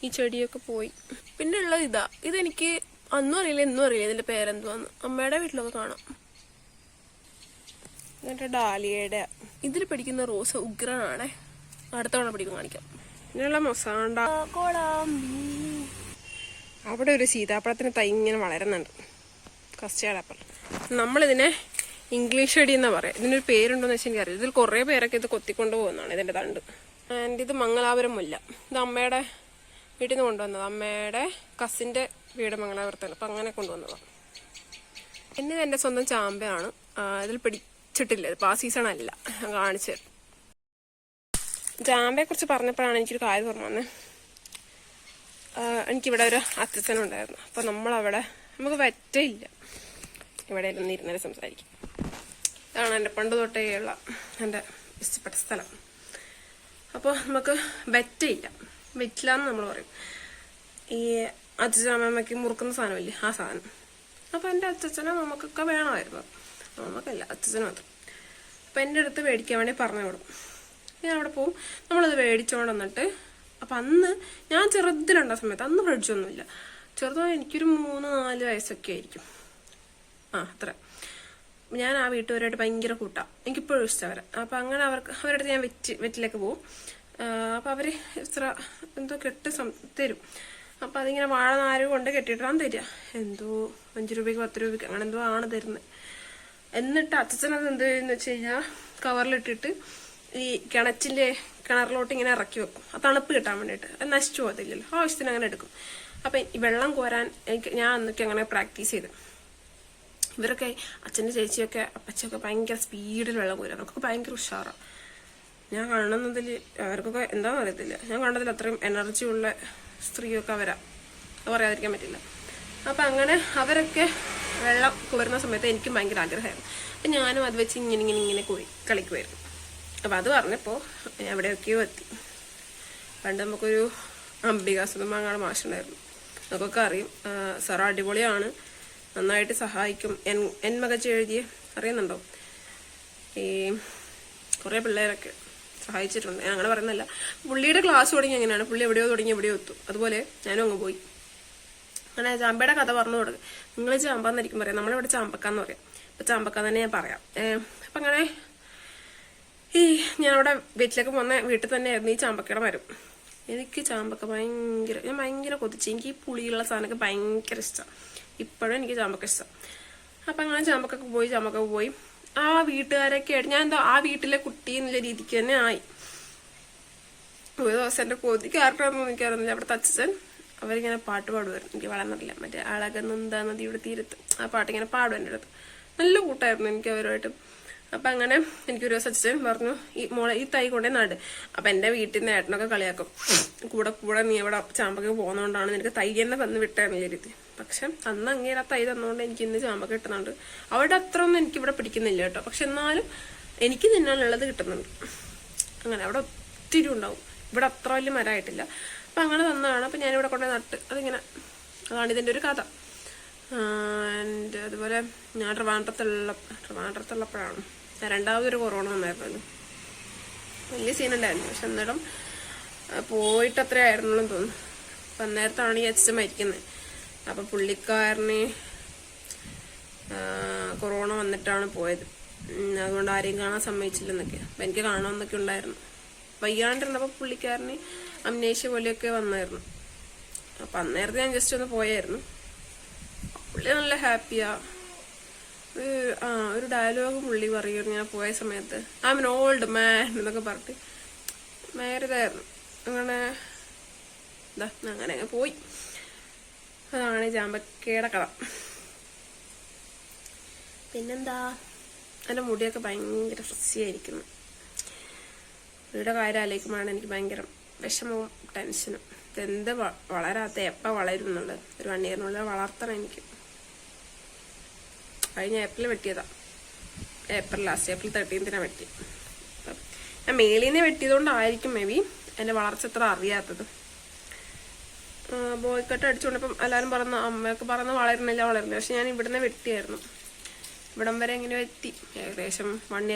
ഈ ചെടിയൊക്കെ പോയി. പിന്നെ ഉള്ളത് ഇതെനിക്ക് അന്നും അറിയില്ല എന്നും അറിയില്ല ഇതിന്റെ പേരെന്തുവാന്ന്. അമ്മയുടെ വീട്ടിലൊക്കെ കാണാം. എന്നിട്ട് ഡാലിയയുടെ ഇതിൽ പിടിക്കുന്ന റോസ് ഉഗ്രനാണേ. അടുത്ത തവണ പിടിക്കും, കാണിക്കാം. പിന്നെയുള്ള മൊസാണ്ട കോളാമ്പി. അവിടെ ഒരു സീതാപ്പഴത്തിന് തൈ ഇങ്ങനെ വളരുന്നുണ്ട്, കസ്റ്റേർഡ് ആപ്പിൾ. നമ്മളിതിനെ ഇംഗ്ലീഷ് ചെടി എന്നാ പറയാം. ഇതിനൊരു പേരുണ്ടോന്ന് വെച്ചാൽ എനിക്കറിയില്ല. ഇതിൽ കുറേ പേരൊക്കെ ഇത് കൊത്തിക്കൊണ്ട് പോകുന്നതാണ് ഇതിന്റെ തണ്ട്. ആൻഡ് ഇത് മംഗലാപുരം മുല്ല. ഇത് അമ്മയുടെ വീട്ടിൽ നിന്ന് കൊണ്ടുവന്നത്. അമ്മയുടെ കസിന്റെ വീട് മംഗലാപുരത്താണ്. അപ്പം അങ്ങനെ കൊണ്ടുവന്നതാണ്. പിന്നെ ഇതെൻ്റെ സ്വന്തം ചാമ്പയാണ്. ഇതിൽ പിടിച്ചിട്ടില്ല, ഇതിപ്പോൾ ആ സീസൺ അല്ല. കാണിച്ചു തരും. ചാമ്പയെ കുറിച്ച് പറഞ്ഞപ്പോഴാണ് എനിക്കൊരു കാര്യം പറഞ്ഞു വന്നത്. എനിക്കിവിടെ ഒരു അച്ഛനുണ്ടായിരുന്നു. അപ്പോൾ നമ്മളവിടെ നമുക്ക് പറ്റയില്ല ഇവിടെ ഒന്ന് ഇരുന്നേരം സംസാരിക്കും. ഇതാണ് എൻ്റെ പണ്ട് തൊട്ടേ ഉള്ള എൻ്റെ ഇഷ്ടപ്പെട്ട സ്ഥലം. അപ്പോൾ നമുക്ക് വെറ്റയില്ല, വെറ്റില്ല എന്ന് നമ്മൾ പറയും. ഈ അച്ഛനമ്മയ്ക്ക് മുറുക്കുന്ന സാധനമില്ലേ, ആ സാധനം. അപ്പോൾ എൻ്റെ അച്ഛനെ നമുക്കൊക്കെ വേണമായിരുന്നു. നമുക്കല്ല, അച്ഛന് മാത്രം. അപ്പം എൻ്റെ അടുത്ത് മേടിക്കാൻ വേണ്ടി പറഞ്ഞു വിടും. ഞാൻ അവിടെ പോവും. നമ്മളത് മേടിച്ചോണ്ട് വന്നിട്ട്, അപ്പം അന്ന് ഞാൻ ചെറുതിലുണ്ട സമയത്ത് അന്ന് ഫ്രിഡ്ജൊന്നുമില്ല. ചെറുതായി എനിക്കൊരു 3-4 വയസ്സൊക്കെ ആയിരിക്കും. അത്ര. ഞാൻ ആ വീട്ടുകാരായിട്ട് ഭയങ്കര കൂട്ടാണ്. എനിക്കിപ്പോഴും ഇഷ്ടം അവരെ. അപ്പം അങ്ങനെ അവരുടെ അടുത്ത് ഞാൻ വെറ്റിലേക്ക് പോവും. അപ്പം അവർ ഇത്ര എന്തോ കെട്ട് തരും. അപ്പം അതിങ്ങനെ വാഴ നാര് കൊണ്ട് കെട്ടിയിട്ടാണ് തരിക. എന്തോ 5 രൂപയ്ക്ക് 10 രൂപയ്ക്ക് അങ്ങനെ എന്തോ ആണ് തരുന്നത്. എന്നിട്ട് അച്ഛനത് എന്ത് ചെയ്യുമെന്ന് വെച്ച് കഴിഞ്ഞാൽ കവറിലിട്ടിട്ട് ഈ കിണറിലോട്ട് ഇങ്ങനെ ഇറക്കി വെക്കും. ആ തണുപ്പ് കിട്ടാൻ വേണ്ടിയിട്ട്. അത് നശിച്ചു പോകത്തില്ലല്ലോ, ആവശ്യത്തിന് അങ്ങനെ എടുക്കും. അപ്പം ഈ വെള്ളം കോരാൻ ഞാൻ അന്നൊക്കെ അങ്ങനെ പ്രാക്ടീസ് ചെയ്ത്. ഇവരൊക്കെ അച്ഛൻ്റെ ചേച്ചിയൊക്കെ അപ്പച്ചൊക്കെ ഭയങ്കര സ്പീഡിൽ വെള്ളം കോരുക. അവർക്കൊക്കെ ഭയങ്കര ഉഷാറാണ്. ഞാൻ കാണുന്നതിൽ അവർക്കൊക്കെ എന്താണെന്ന് അറിയത്തില്ല. ഞാൻ കണ്ടതിൽ അത്രയും എനർജി ഉള്ള സ്ത്രീയൊക്കെ അവരാ, അത് പറയാതിരിക്കാൻ പറ്റില്ല. അപ്പം അങ്ങനെ അവരൊക്കെ വെള്ളം വരുന്ന സമയത്ത് എനിക്കും ഭയങ്കര ആഗ്രഹമായിരുന്നു. അപ്പം ഞാനും അത് വെച്ച് ഇങ്ങനെ കളിക്കുമായിരുന്നു. അപ്പം അത് പറഞ്ഞപ്പോൾ എവിടെയൊക്കെയോ എത്തി. പണ്ട് നമുക്കൊരു അംബികാസുധമാങ്ങാട് മാഷുണ്ടായിരുന്നു, നമുക്കൊക്കെ അറിയും. സാർ അടിപൊളിയാണ്, നന്നായിട്ട് സഹായിക്കും. എൻ മകച്ച് എഴുതിയ അറിയുന്നുണ്ടോ? ഈ കുറേ പിള്ളേരൊക്കെ സഹായിച്ചിട്ടുണ്ട്. ഞങ്ങൾ പറയുന്നില്ല, പുള്ളിയുടെ ക്ലാസ് തുടങ്ങി എങ്ങനെയാണ്, പുള്ളി എവിടെയോ തുടങ്ങി എവിടെയോ എത്തും. അതുപോലെ ഞാനും അങ്ങ് പോയി. അങ്ങനെ ചാമ്പയുടെ കഥ പറഞ്ഞു കൊടുക്കും. നിങ്ങൾ ചാമ്പാന്നായിരിക്കും പറയാം, നമ്മളിവിടെ ചാമ്പക്കാന്ന് പറയാം. ഇപ്പം ചാമ്പക്ക തന്നെ ഞാൻ പറയാം. അപ്പം അങ്ങനെ ഞാനവിടെ വീട്ടിലേക്ക് പോന്ന വീട്ടിൽ തന്നെയായിരുന്നു ഈ ചാമ്പക്കയുടെ മരം. എനിക്ക് ചാമ്പക്ക ഞാൻ ഭയങ്കര കൊതിച്ചു. എനിക്ക് ഈ പുളിയുള്ള സാധനമൊക്കെ ഭയങ്കര ഇഷ്ടമാണ്. ഇപ്പോഴും എനിക്ക് ചാമ്പക്ക ഇഷ്ടം. അപ്പം അങ്ങനെ ചാമ്പക്ക പോയി ആ വീട്ടുകാരൊക്കെ ആയിട്ട് ഞാൻ എന്താ ആ വീട്ടിലെ കുട്ടി എന്നുള്ള രീതിക്ക് തന്നെ ആയി. ഒരു ദിവസം എൻ്റെ കൊതിക്ക് ആർക്കാണെന്ന് എനിക്കറിയില്ല, അവിടുത്തെ അച്ഛൻ അവരിങ്ങനെ പാട്ട് പാടുമായിരുന്നു. എനിക്ക് വളർന്നിട്ടില്ല, മറ്റേ അളകുന്നെന്താ നദിയുടെ തീരത്ത്, ആ പാട്ടിങ്ങനെ പാടും എൻ്റെ അടുത്ത്. നല്ല കൂട്ടായിരുന്നു എനിക്ക് അവരുമായിട്ട്. അപ്പം അങ്ങനെ എനിക്കൊരു ദിവസം അച്ഛൻ പറഞ്ഞു, ഈ തൈ കൊണ്ടേ നട്. അപ്പം എൻ്റെ വീട്ടിൽ നിന്ന് ഏട്ടനൊക്കെ കളിയാക്കും, കൂടെ നീ അവിടെ ചാമ്പക്ക പോകുന്നതുകൊണ്ടാണ് നിനക്ക് തൈ തന്നെ തന്ന് വിട്ടാന്ന് വിചാരിച്ച്. പക്ഷെ അന്ന് അങ്ങേരെ ആ തൈ തന്നുകൊണ്ട് എനിക്ക് ഇന്ന് ചാമ്പക്ക കിട്ടുന്നുണ്ട്. അവിടെ അത്ര ഒന്നും എനിക്കിവിടെ പിടിക്കുന്നില്ല കേട്ടോ, പക്ഷെ എന്നാലും എനിക്ക് തിന്നാനുള്ളത് കിട്ടുന്നുണ്ട്. അങ്ങനെ അവിടെ ഒത്തിരി ഉണ്ടാവും, ഇവിടെ അത്ര വലിയ മരമായിട്ടില്ല. അപ്പം അങ്ങനെ തന്നതാണ്. അപ്പം ഞാനിവിടെ കൊണ്ടേ നട്ട്. അതാണ് ഇതിൻ്റെ ഒരു കഥ. ആൻഡ് അതുപോലെ ഞാൻ ട്രിവാൻഡ്രത്തുള്ളപ്പോഴാണ് രണ്ടാമതൊരു കൊറോണ വന്നായിരുന്നു. വലിയ സീനുണ്ടായിരുന്നു, പക്ഷെ എന്നിട്ടും പോയിട്ട് അത്രേ ആയിരുന്നുള്ളൂ തോന്നുന്നു. അപ്പം അന്നേരത്താണ് ഈ അച്ഛൻ മരിക്കുന്നത്. അപ്പം പുള്ളിക്കാരന് കൊറോണ വന്നിട്ടാണ് പോയത്. അതുകൊണ്ട് ആരെയും കാണാൻ സമ്മതിച്ചില്ലെന്നൊക്കെ. അപ്പം എനിക്ക് കാണാമെന്നൊക്കെ ഉണ്ടായിരുന്നു. വയ്യാണ്ടിരുന്നപ്പോൾ പുള്ളിക്കാരന് അമ്നേഷ്യ പോലെയൊക്കെ വന്നായിരുന്നു. അപ്പം അന്നേരത്തെ ഞാൻ ജസ്റ്റ് ഒന്ന് പോയായിരുന്നു. പുള്ളി നല്ല ഹാപ്പിയാ. ഒരു ഡയലോഗ് പുള്ളി പറയും ഞാൻ പോയ സമയത്ത്, I M N old man എന്നൊക്കെ പറഞ്ഞിട്ട് മാരീഡായിരുന്നു. അങ്ങനെ പോയി. അതാണ് ചാമ്പക്കയുടെ കഥ. പിന്നെന്താ, എൻ്റെ മുടിയൊക്കെ ഭയങ്കര ഫ്രസ്സിയായിരിക്കുന്നു. വീടെ കാര്യം ആലോചിക്കുമ്പോഴാണ് എനിക്ക് ഭയങ്കര വിഷമവും ടെൻഷനും. ഇതെന്ത് വളരാത്ത, എപ്പോൾ വളരും എന്നുള്ളത്. ഒരു 1 ഇയറിനുള്ളിൽ വളർത്തണം എനിക്ക്. കഴിഞ്ഞ ഏപ്രിൽ വെട്ടിയതാ, ലാസ്റ്റ് ഏപ്രിൽ 13 വെട്ടി. ഞാൻ മേളിനെ വെട്ടിയതുകൊണ്ടായിരിക്കും മേ ബി എൻ്റെ വളർച്ച എത്ര അറിയാത്തത്. ബോയ്ക്കട്ട് അടിച്ചുകൊണ്ടിപ്പം എല്ലാവരും അമ്മയൊക്കെ വളരുന്നില്ല. പക്ഷെ ഞാൻ ഇവിടുന്ന് വെട്ടിയായിരുന്നു. ഇവിടം വരെ എങ്ങനെ വെട്ടി, ഏകദേശം 1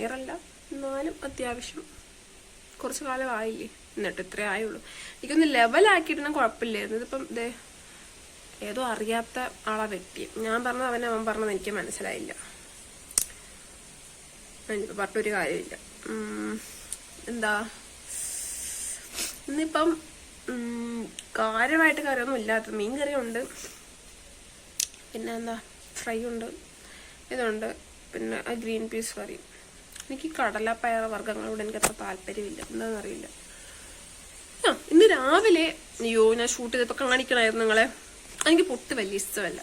ഇയർ അല്ല, എന്നാലും അത്യാവശ്യം കുറച്ച് കാലം ആയില്ലേ, എന്നിട്ട് ഇത്രേ ആയുള്ളൂ. എനിക്കൊന്ന് ലെവലാക്കിയിട്ടൊന്നും കുഴപ്പമില്ലായിരുന്നു. ഇതിപ്പം ഏതോ അറിയാത്ത ആളാ വെട്ടി. ഞാൻ പറഞ്ഞത് അവൻ പറഞ്ഞത് എനിക്ക് മനസ്സിലായില്ല. എനിക്കിപ്പോൾ പറഞ്ഞൊരു കാര്യമില്ല. എന്താ ഇന്നിപ്പം കാര്യമായിട്ട് കറിയൊന്നും ഇല്ലാത്ത മീൻ കറിയുണ്ട്, പിന്നെ എന്താ ഫ്രൈ ഉണ്ട്, ഇതുണ്ട്, പിന്നെ ഗ്രീൻ പീസ് കറി. എനിക്ക് കടലപ്പയർ വർഗ്ഗങ്ങളോട് എനിക്ക് അത്ര താല്പര്യമില്ല, എന്താണെന്നറിയില്ല. ഇന്ന് രാവിലെ ഞാൻ ഷൂട്ട് ചെയ്തപ്പോൾ കാണിക്കണമായിരുന്നു നിങ്ങളെ. എനിക്ക് പുട്ട് വലിയ ഇഷ്ടമല്ല.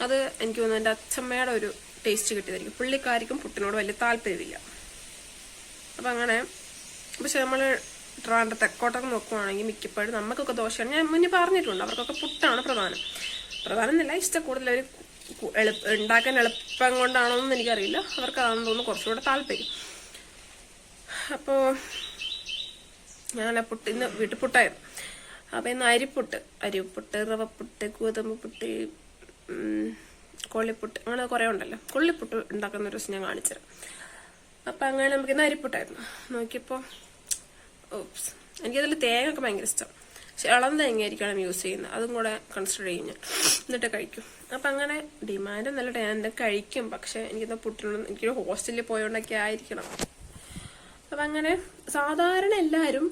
അത് എനിക്ക് തോന്നുന്നു എൻ്റെ അച്ഛമ്മയുടെ ഒരു ടേസ്റ്റ് കിട്ടിയതായിരിക്കും. പുള്ളിക്കാരിക്കും പുട്ടിനോട് വലിയ താല്പര്യമില്ല. അപ്പം അങ്ങനെ, പക്ഷെ നമ്മൾ ട്രിവാൻഡ്രം തെക്കോട്ടൊക്കെ നോക്കുവാണെങ്കിൽ മിക്കപ്പോഴും നമുക്കൊക്കെ ദോശയാണ്. ഞാൻ മുന്നേ പറഞ്ഞിട്ടുണ്ട്, അവർക്കൊക്കെ പുട്ടാണ് പ്രധാനം എന്നല്ല, ഇഷ്ടം കൂടുതൽ അവർ ഉണ്ടാക്കാൻ എളുപ്പം കൊണ്ടാണോ എന്ന് എനിക്കറിയില്ല. അവർക്ക് അതാണെന്ന് തോന്നുന്നു കുറച്ചുകൂടെ താല്പര്യം. അപ്പോൾ ഞാൻ ഇന്ന് വീട്ടിൽ പുട്ടായിരുന്നു. അപ്പം ഇന്ന് അരിപ്പുട്ട്, റവപ്പുട്ട്, ഗോതമ്പ് പുട്ട്, കൊള്ളിപ്പുട്ട്, അങ്ങനെ കുറേ ഉണ്ടല്ലോ. കൊള്ളിപ്പുട്ട് ഉണ്ടാക്കുന്ന ഒരു ദിവസം ഞാൻ കാണിച്ചുതരാം. അപ്പം അങ്ങനെ നമുക്ക് ഇന്ന് അരിപ്പുട്ടായിരുന്നു. നോക്കിയപ്പോൾ എനിക്കതിൽ തേങ്ങ ഒക്കെ ഭയങ്കര ഇഷ്ടം. പക്ഷെ ഇളം തേങ്ങ ആയിരിക്കണം യൂസ് ചെയ്യുന്നത്, അതും കൂടെ കൺസിഡർ ചെയ്യും ഞാൻ, എന്നിട്ട് കഴിക്കും. അപ്പം അങ്ങനെ ഡിമാൻഡ് നല്ല ഞാൻ കഴിക്കും. പക്ഷെ എനിക്കിന്ന് എനിക്കൊരു ഹോസ്റ്റലിൽ പോയോണ്ടൊക്കെ ആയിരിക്കണം. അപ്പം അങ്ങനെ സാധാരണ എല്ലാവരും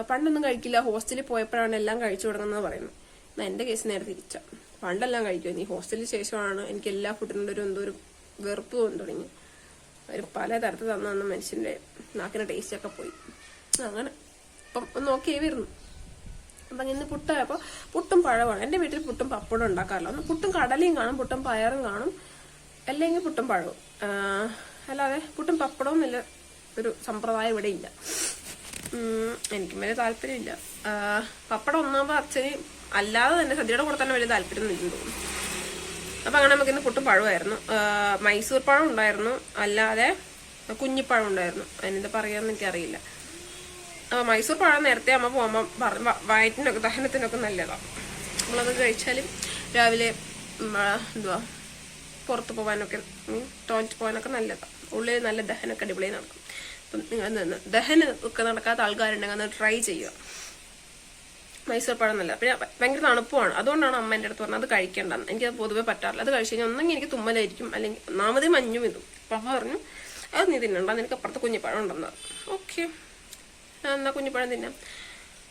പണ്ടൊന്നും കഴിക്കില്ല, ഹോസ്റ്റലിൽ പോയപ്പോഴാണ് എല്ലാം കഴിച്ചു തുടങ്ങുന്നത് പറയുന്നത്. എന്നാൽ എൻ്റെ കേസ് നേരെ തിരിച്ചാ. പണ്ടെല്ലാം കഴിക്കും. ഈ ഹോസ്റ്റലിന് ശേഷമാണ് എനിക്ക് എല്ലാ ഫുഡിനോടും ഒരു വെറുപ്പ് തോന്നി തുടങ്ങി. അവർ പല തരത്തിൽ തന്ന മനുഷ്യൻ്റെ നാക്കിൻ്റെ ടേസ്റ്റൊക്കെ പോയി. അങ്ങനെ ഇപ്പം ഒന്ന് നോക്കിയേ വരുന്നു. അപ്പം ഇന്ന് പുട്ടായപ്പോൾ പുട്ടും പഴമാണ്. എൻ്റെ വീട്ടിൽ പുട്ടും പപ്പടം ഉണ്ടാക്കാറില്ല. ഒന്ന് പുട്ടും കടലയും കാണും, പുട്ടും പയറും കാണും, അല്ലെങ്കിൽ പുട്ടും പഴവും. അല്ലാതെ പുട്ടും പപ്പടവും എന്നില്ല ഒരു സമ്പ്രദായം ഇവിടെ ഇല്ല. എനിക്കും വലിയ താല്പര്യമില്ല. പപ്പടം ഒന്നാകുമ്പോൾ അച്ഛന് അല്ലാതെ തന്നെ സദ്യയുടെ കൂടെ തന്നെ വലിയ താല്പര്യം ഇല്ലെന്ന് തോന്നുന്നു. അപ്പം അങ്ങനെ നമുക്കിന്ന് പുട്ടും പഴമായിരുന്നു. മൈസൂർ പഴം ഉണ്ടായിരുന്നു, അല്ലാതെ കുഞ്ഞിപ്പഴം ഉണ്ടായിരുന്നു. അതിനെന്താ പറയാന്ന് എനിക്കറിയില്ല. മൈസൂർ പഴം നേരത്തെ അമ്മ പോകുമ്പോൾ വയറ്റിനൊക്കെ ദഹനത്തിനൊക്കെ നല്ലതാണ്. നമ്മളത് കഴിച്ചാലും രാവിലെ എന്തുവാ പുറത്ത് പോകാനൊക്കെ ടോയ്ലറ്റ് പോകാനൊക്കെ നല്ലതാണ്. ഉള്ളിൽ നല്ല ദഹനമൊക്കെ അടിപൊളി നടക്കും. അപ്പം നിങ്ങൾ ദഹനം ഒക്കെ നടക്കാത്ത ആൾക്കാരുണ്ടെങ്കിൽ ഒന്ന് ട്രൈ ചെയ്യുക. മൈസൂർ പഴം നല്ല, പിന്നെ ഭയങ്കര തണുപ്പുമാണ്. അതുകൊണ്ടാണ് അമ്മ എൻ്റെ അടുത്ത് പറഞ്ഞത് അത് കഴിക്കേണ്ടെന്ന്. എനിക്കത് പൊതുവെ പറ്റാറില്ല. അത് കഴിച്ച് കഴിഞ്ഞാൽ ഒന്നെങ്കിൽ എനിക്ക് തുമ്മലായിരിക്കും, അല്ലെങ്കിൽ ഒന്നാമതേ മഞ്ഞും ഇതും. അപ്പം പറഞ്ഞു അത് നീ തിന്നണ്ട, നിനക്ക് അപ്പുറത്ത് കുഞ്ഞിപ്പഴം ഉണ്ടെന്ന്. ഓക്കെ, എന്നാ കുഞ്ഞിപ്പഴം തിന്നാം.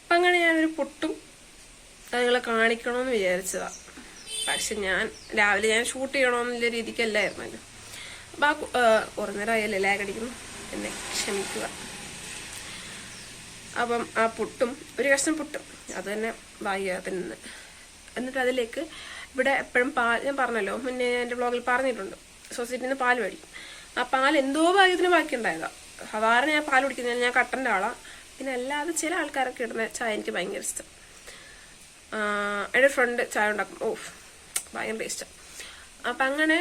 അപ്പം അങ്ങനെ ഞാനൊരു പുട്ടും നിങ്ങളെ കാണിക്കണമെന്ന് വിചാരിച്ചതാണ്. പക്ഷെ രാവിലെ ഞാൻ ഷൂട്ട് ചെയ്യണമെന്നുള്ള രീതിക്കല്ലായിരുന്നല്ലോ. അപ്പം കുറേ നേരം ആയല്ലേ ലാഗ് അടിക്കുന്നു, എന്നെ ക്ഷമിക്കുക. അപ്പം ആ പുട്ടും ഒരു കഷ്ണം പുട്ടും അത് തന്നെ വായികത്ത് നിന്ന്, എന്നിട്ട് അതിലേക്ക് ഇവിടെ എപ്പോഴും പാൽ, ഞാൻ പറഞ്ഞല്ലോ മുന്നേ എൻ്റെ വ്ളോഗിൽ പറഞ്ഞിട്ടുണ്ട്, സൊസൈറ്റിയിൽ നിന്ന് പാൽ മേടിക്കും. ആ പാൽ എന്തോ ഭാഗ്യത്തിന് ബാക്കി ഉണ്ടായതാണ്. സാധാരണ ഞാൻ പാൽ കുടിക്കുന്നത്, ഞാൻ കട്ടൻ്റെ ആളാണ്. പിന്നെ അല്ലാതെ ചില ആൾക്കാരൊക്കെ ഇടുന്ന ചായ എനിക്ക് ഭയങ്കര ഇഷ്ടം. എൻ്റെ ഫ്രണ്ട് ചായ ഉണ്ടാക്കും, ഓ ഭയങ്കര ടേസ്റ്റാണ്. അപ്പം അങ്ങനെ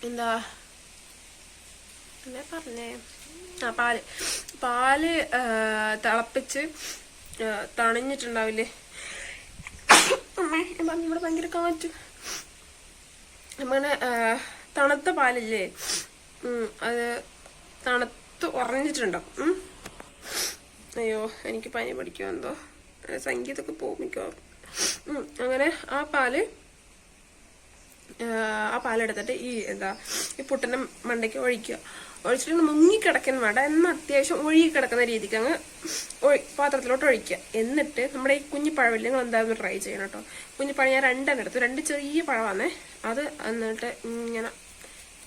എന്താ പറഞ്ഞേ, പാല് തിളപ്പിച്ച് തണിഞ്ഞിട്ടുണ്ടാവില്ലേ. ഞാൻ പറഞ്ഞു ഇവിടെ ഭയങ്കര കാറ്റ്. അങ്ങനെ തണുത്ത പാലില്ലേ, അത് തണുത്ത് ഉറഞ്ഞിട്ടുണ്ടാവും. അയ്യോ എനിക്ക് പനി പിടിക്കുമോ എന്തോ, സംഗീതമൊക്കെ പോകും മിക്കവാറും. അങ്ങനെ ആ പാലെടുത്തിട്ട് ഈ പുട്ടിൻ്റെ മണ്ടയ്ക്ക് ഒഴിക്കുക. ഒഴിച്ചിട്ട് മുങ്ങിക്കിടക്കുന്ന വേണ്ട, എന്നാൽ അത്യാവശ്യം ഒഴുകി കിടക്കുന്ന രീതിക്ക് അങ്ങ് പാത്രത്തിലോട്ട് ഒഴിക്കുക. എന്നിട്ട് നമ്മുടെ ഈ കുഞ്ഞിപ്പഴമില്ല, നിങ്ങൾ എന്തായാലും ട്രൈ ചെയ്യണം കേട്ടോ. കുഞ്ഞിപ്പഴം ഞാൻ 2 എടുത്തു, 2 ചെറിയ പഴമാണേ. അത് എന്നിട്ട് ഇങ്ങനെ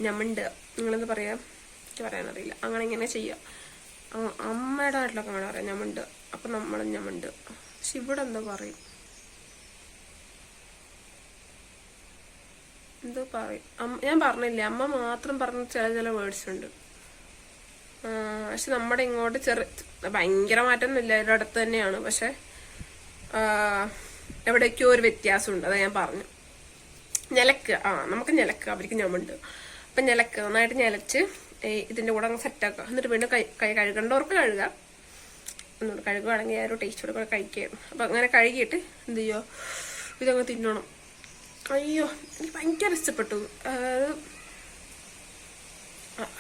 ഞമണ്ടുക, നിങ്ങളെന്ത് പറയാ എനിക്ക് പറയാനറിയില്ല. അങ്ങനെ ഇങ്ങനെ ചെയ്യുക. അമ്മയുടെ നാട്ടിലൊക്കെ അങ്ങനെ പറയാം ഞമണ്ടുക. അപ്പം നമ്മൾ ഞമണ്ടുക. പക്ഷെ ഇവിടെ എന്താ പറയും, എന്തോ പറയും. ഞാൻ പറഞ്ഞില്ലേ, അമ്മ മാത്രം പറഞ്ഞ ചില വേർഡ്സ് ഉണ്ട്. പക്ഷെ നമ്മുടെ ഇങ്ങോട്ട് ഭയങ്കര മാറ്റമൊന്നുമില്ല, അടുത്ത് തന്നെയാണ്. പക്ഷെ എവിടേക്കോ ഒരു വ്യത്യാസമുണ്ട്, അതാ ഞാൻ പറഞ്ഞു. ഞെലക്കുക, നമുക്ക് ഞെലക്കുക, അവർക്ക് ഞമുണ്ട്. അപ്പം ഞെലക്കുക, നന്നായിട്ട് ഞെലച്ച് ഇതിൻ്റെ കൂടെ അങ്ങ് സെറ്റാക്കുക. എന്നിട്ട് വീണ്ടും കൈ കഴുകേണ്ടവർക്ക് കഴുകുക, ഒന്നുകൂടെ കഴുകുകയാണെങ്കിൽ ആ ഒരു ടേസ്റ്റോടെ കൂടെ കഴിക്കുകയായിരുന്നു. അപ്പം അങ്ങനെ കഴുകിയിട്ട് എന്ത് ചെയ്യുമോ, ഇതങ്ങ് തിന്നണം. അയ്യോ എനിക്ക് ഭയങ്കര ഇഷ്ടപ്പെട്ടു.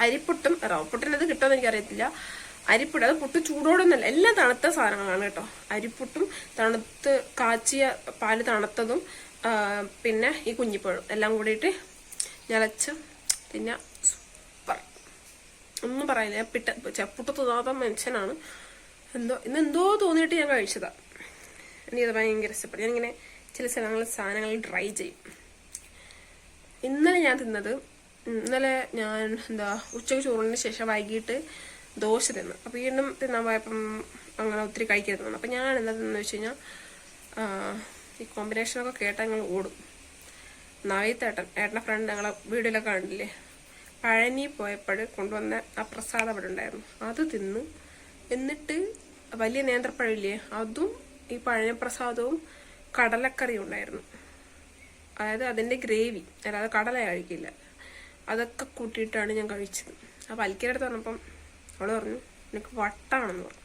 അരിപ്പുട്ടും റവപ്പുട്ടിനത് കിട്ടുമെന്ന് എനിക്കറിയത്തില്ല. അരിപ്പുട്ട്, അത് പുട്ട് ചൂടോടൊന്നുമല്ല, എല്ലാം തണുത്ത സാധനങ്ങളാണ് കേട്ടോ. അരിപ്പുട്ടും തണുത്ത് കാച്ചിയ പാല് തണുത്തതും പിന്നെ ഈ കുഞ്ഞിപ്പഴം എല്ലാം കൂടിയിട്ട് ഞലച്ച് പിന്നെ സൂപ്പർ, ഒന്നും പറയില്ല. പുട്ട് തോന്നാത്ത മനുഷ്യനാണ്. ഇന്നെന്തോ തോന്നിയിട്ട് ഞാൻ കഴിച്ചതാണ്. എനിക്കത് ഭയങ്കര ഇഷ്ടപ്പെട്ടു. ഞാനിങ്ങനെ ചില സാധനങ്ങൾ ട്രൈ ചെയ്യും. ഇന്നലെ ഞാൻ ഉച്ചയ്ക്ക് ചോറിന് ശേഷം വൈകിട്ട് ദോശ തിന്നു. അപ്പം വീണ്ടും തിന്നാൻ പോയപ്പം അങ്ങനെ ഒത്തിരി കഴിക്കരുത്. അപ്പം ഞാൻ എന്താ തിന്നു വെച്ച് കഴിഞ്ഞാൽ, ഈ കോമ്പിനേഷനൊക്കെ കേട്ടാൽ ഞങ്ങൾ ഓടും. ഏട്ടൻ്റെ ഫ്രണ്ട് ഞങ്ങളെ വീട്ടിലൊക്കെ കണ്ടില്ലേ, പഴനി പോയപ്പോൾ കൊണ്ടുവന്ന ആ പ്രസാദം അവിടെ ഉണ്ടായിരുന്നു, അത് തിന്ന്. എന്നിട്ട് വലിയ നേന്ത്രപ്പഴമില്ലേ, അതും ഈ പഴനിപ്രസാദവും കടലക്കറി ഉണ്ടായിരുന്നു. അതായത് അതിൻ്റെ ഗ്രേവി, അല്ലാതെ കടല കഴിക്കില്ല. അതൊക്കെ കൂട്ടിയിട്ടാണ് ഞാൻ കഴിച്ചത്. അപ്പം അൽക്കിരടുത്ത് പറഞ്ഞപ്പം അവള് പറഞ്ഞു എനിക്ക് വട്ടാണെന്ന് പറഞ്ഞു.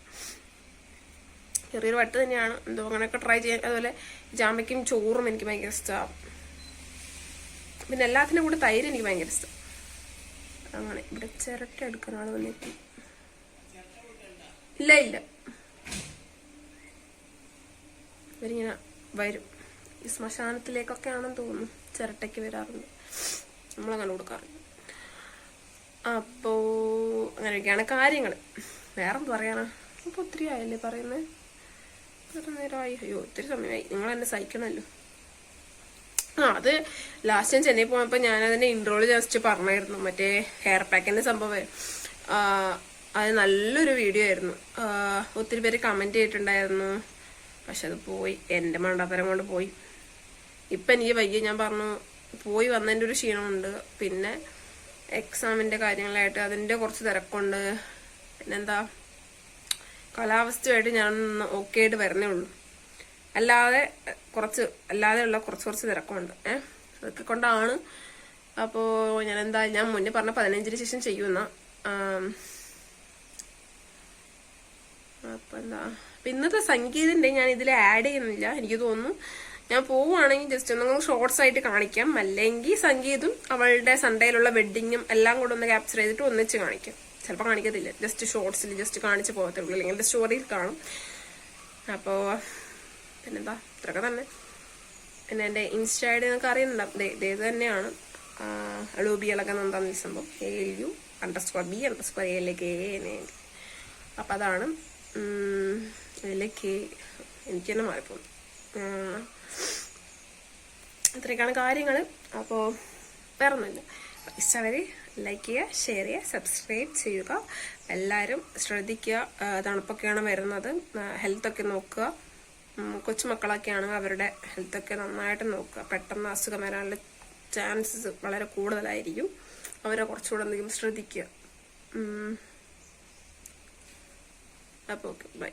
ചെറിയൊരു വട്ട് തന്നെയാണ്, എന്തോ അങ്ങനെയൊക്കെ ട്രൈ ചെയ്യാൻ. അതുപോലെ ജാമ്പയ്ക്കും ചോറും എനിക്ക് ഭയങ്കര ഇഷ്ടമാണ്. പിന്നെ എല്ലാത്തിനും കൂടെ തൈര് എനിക്ക് ഭയങ്കര ഇഷ്ടം. അങ്ങനെ ഇവിടെ ചിരട്ട എടുക്കാൻ ആൾ വന്നിട്ട് ഇല്ല ഇവരിങ്ങനെ വരും. ഈ ശ്മശാനത്തിലേക്കൊക്കെ ആണെന്ന് തോന്നുന്നു ചിരട്ടയ്ക്ക് വരാറുണ്ട്, നമ്മളങ്ങനെ കൊടുക്കാറുണ്ട്. അപ്പോ അങ്ങനെയൊക്കെയാണ് കാര്യങ്ങൾ. വേറെന്ത് പറയാനാ, അപ്പോൾ ഒത്തിരി ആയല്ലേ പറയുന്നത്, എത്ര നേരമായി, അയ്യോ ഒത്തിരി സമയമായി, നിങ്ങൾ എന്നെ സഹിക്കണമല്ലോ. അത് ലാസ്റ്റ് ഞാൻ ചെന്നൈ പോയപ്പോൾ ഞാനതിൻ്റെ ഇൻട്രോയിൽ ജസ്റ്റ് പറഞ്ഞായിരുന്നു, മറ്റേ ഹെയർ പാക്കിൻ്റെ സംഭവം. അത് നല്ലൊരു വീഡിയോ ആയിരുന്നു, ഒത്തിരി പേര് കമൻറ്റ് ചെയ്തിട്ടുണ്ടായിരുന്നു. പക്ഷെ അത് പോയി, എൻ്റെ മണ്ടത്തരം കൊണ്ട് പോയി. ഇപ്പം എനിക്ക് വയ്യ, ഞാൻ പറഞ്ഞു പോയി വന്നതിൻ്റെ ഒരു ക്ഷീണമുണ്ട്. പിന്നെ എക്സാമിൻ്റെ കാര്യങ്ങളായിട്ട് അതിൻ്റെ കുറച്ച് തിരക്കുണ്ട്. പിന്നെന്താ കാലാവസ്ഥയായിട്ട് ഞാൻ ഓക്കെ ആയിട്ട് വരുന്നേ ഉള്ളൂ. അല്ലാതെയുള്ള കുറച്ച് തിരക്കുണ്ട്. അതൊക്കെ കൊണ്ടാണ്. അപ്പോൾ ഞാൻ മുന്നേ പറഞ്ഞ 15-ന് ശേഷം ചെയ്യുന്ന. അപ്പൊ ഇന്നത്തെ സംഗീതിന്റെ ഞാൻ ഇതിൽ ആഡ് ചെയ്യുന്നില്ല. എനിക്ക് തോന്നുന്നു ഞാൻ പോവുകയാണെങ്കിൽ ജസ്റ്റ് ഒന്ന് ഷോർട്സ് ആയിട്ട് കാണിക്കാം, അല്ലെങ്കിൽ സംഗീതും അവളുടെ സൺഡേയിലുള്ള വെഡിങ്ങും എല്ലാം കൂടെ ഒന്ന് ക്യാപ്ചർ ചെയ്തിട്ട് ഒന്നിച്ച് കാണിക്കാം. ചിലപ്പോൾ കാണിക്കത്തില്ല, ജസ്റ്റ് ഷോർട്സിൽ ജസ്റ്റ് കാണിച്ച് പോകത്തേ ഉള്ളൂ, അല്ലെങ്കിൽ സ്റ്റോറിയിൽ കാണും. അപ്പോൾ പിന്നെന്താ, ഇത്രയൊക്കെ തന്നെ. പിന്നെ എൻ്റെ ഇൻസ്റ്റ ഐഡി നിങ്ങൾക്ക് അറിയുന്നുണ്ടാവും, ഇത് തന്നെയാണ്, അളൂബികളൊക്കെ എന്താണെന്ന് ഈ സംഭവം ALU_B_ALK. അപ്പം അതാണ്. അതിലേക്ക് എനിക്ക് തന്നെ മാറിപ്പോകും. അത്രയൊക്കെയാണ് കാര്യങ്ങൾ. അപ്പോൾ വേറെ ഒന്നുമില്ല. ഇഷ്ടവരെ ലൈക്ക് ചെയ്യുക, ഷെയർ ചെയ്യുക, സബ്സ്ക്രൈബ് ചെയ്യുക. എല്ലാവരും ശ്രദ്ധിക്കുക. തണുപ്പൊക്കെയാണ് വരുന്നത്, ഹെൽത്തൊക്കെ നോക്കുക. കൊച്ചുമക്കളൊക്കെയാണെങ്കിൽ അവരുടെ ഹെൽത്തൊക്കെ നന്നായിട്ട് നോക്കുക. പെട്ടെന്ന് അസുഖം വരാനുള്ള ചാൻസസ് വളരെ കൂടുതലായിരിക്കും. അവരെ കുറച്ചുകൂടെ എന്തെങ്കിലും ശ്രദ്ധിക്കുക. അപ്പോൾ ഓക്കെ, ബൈ.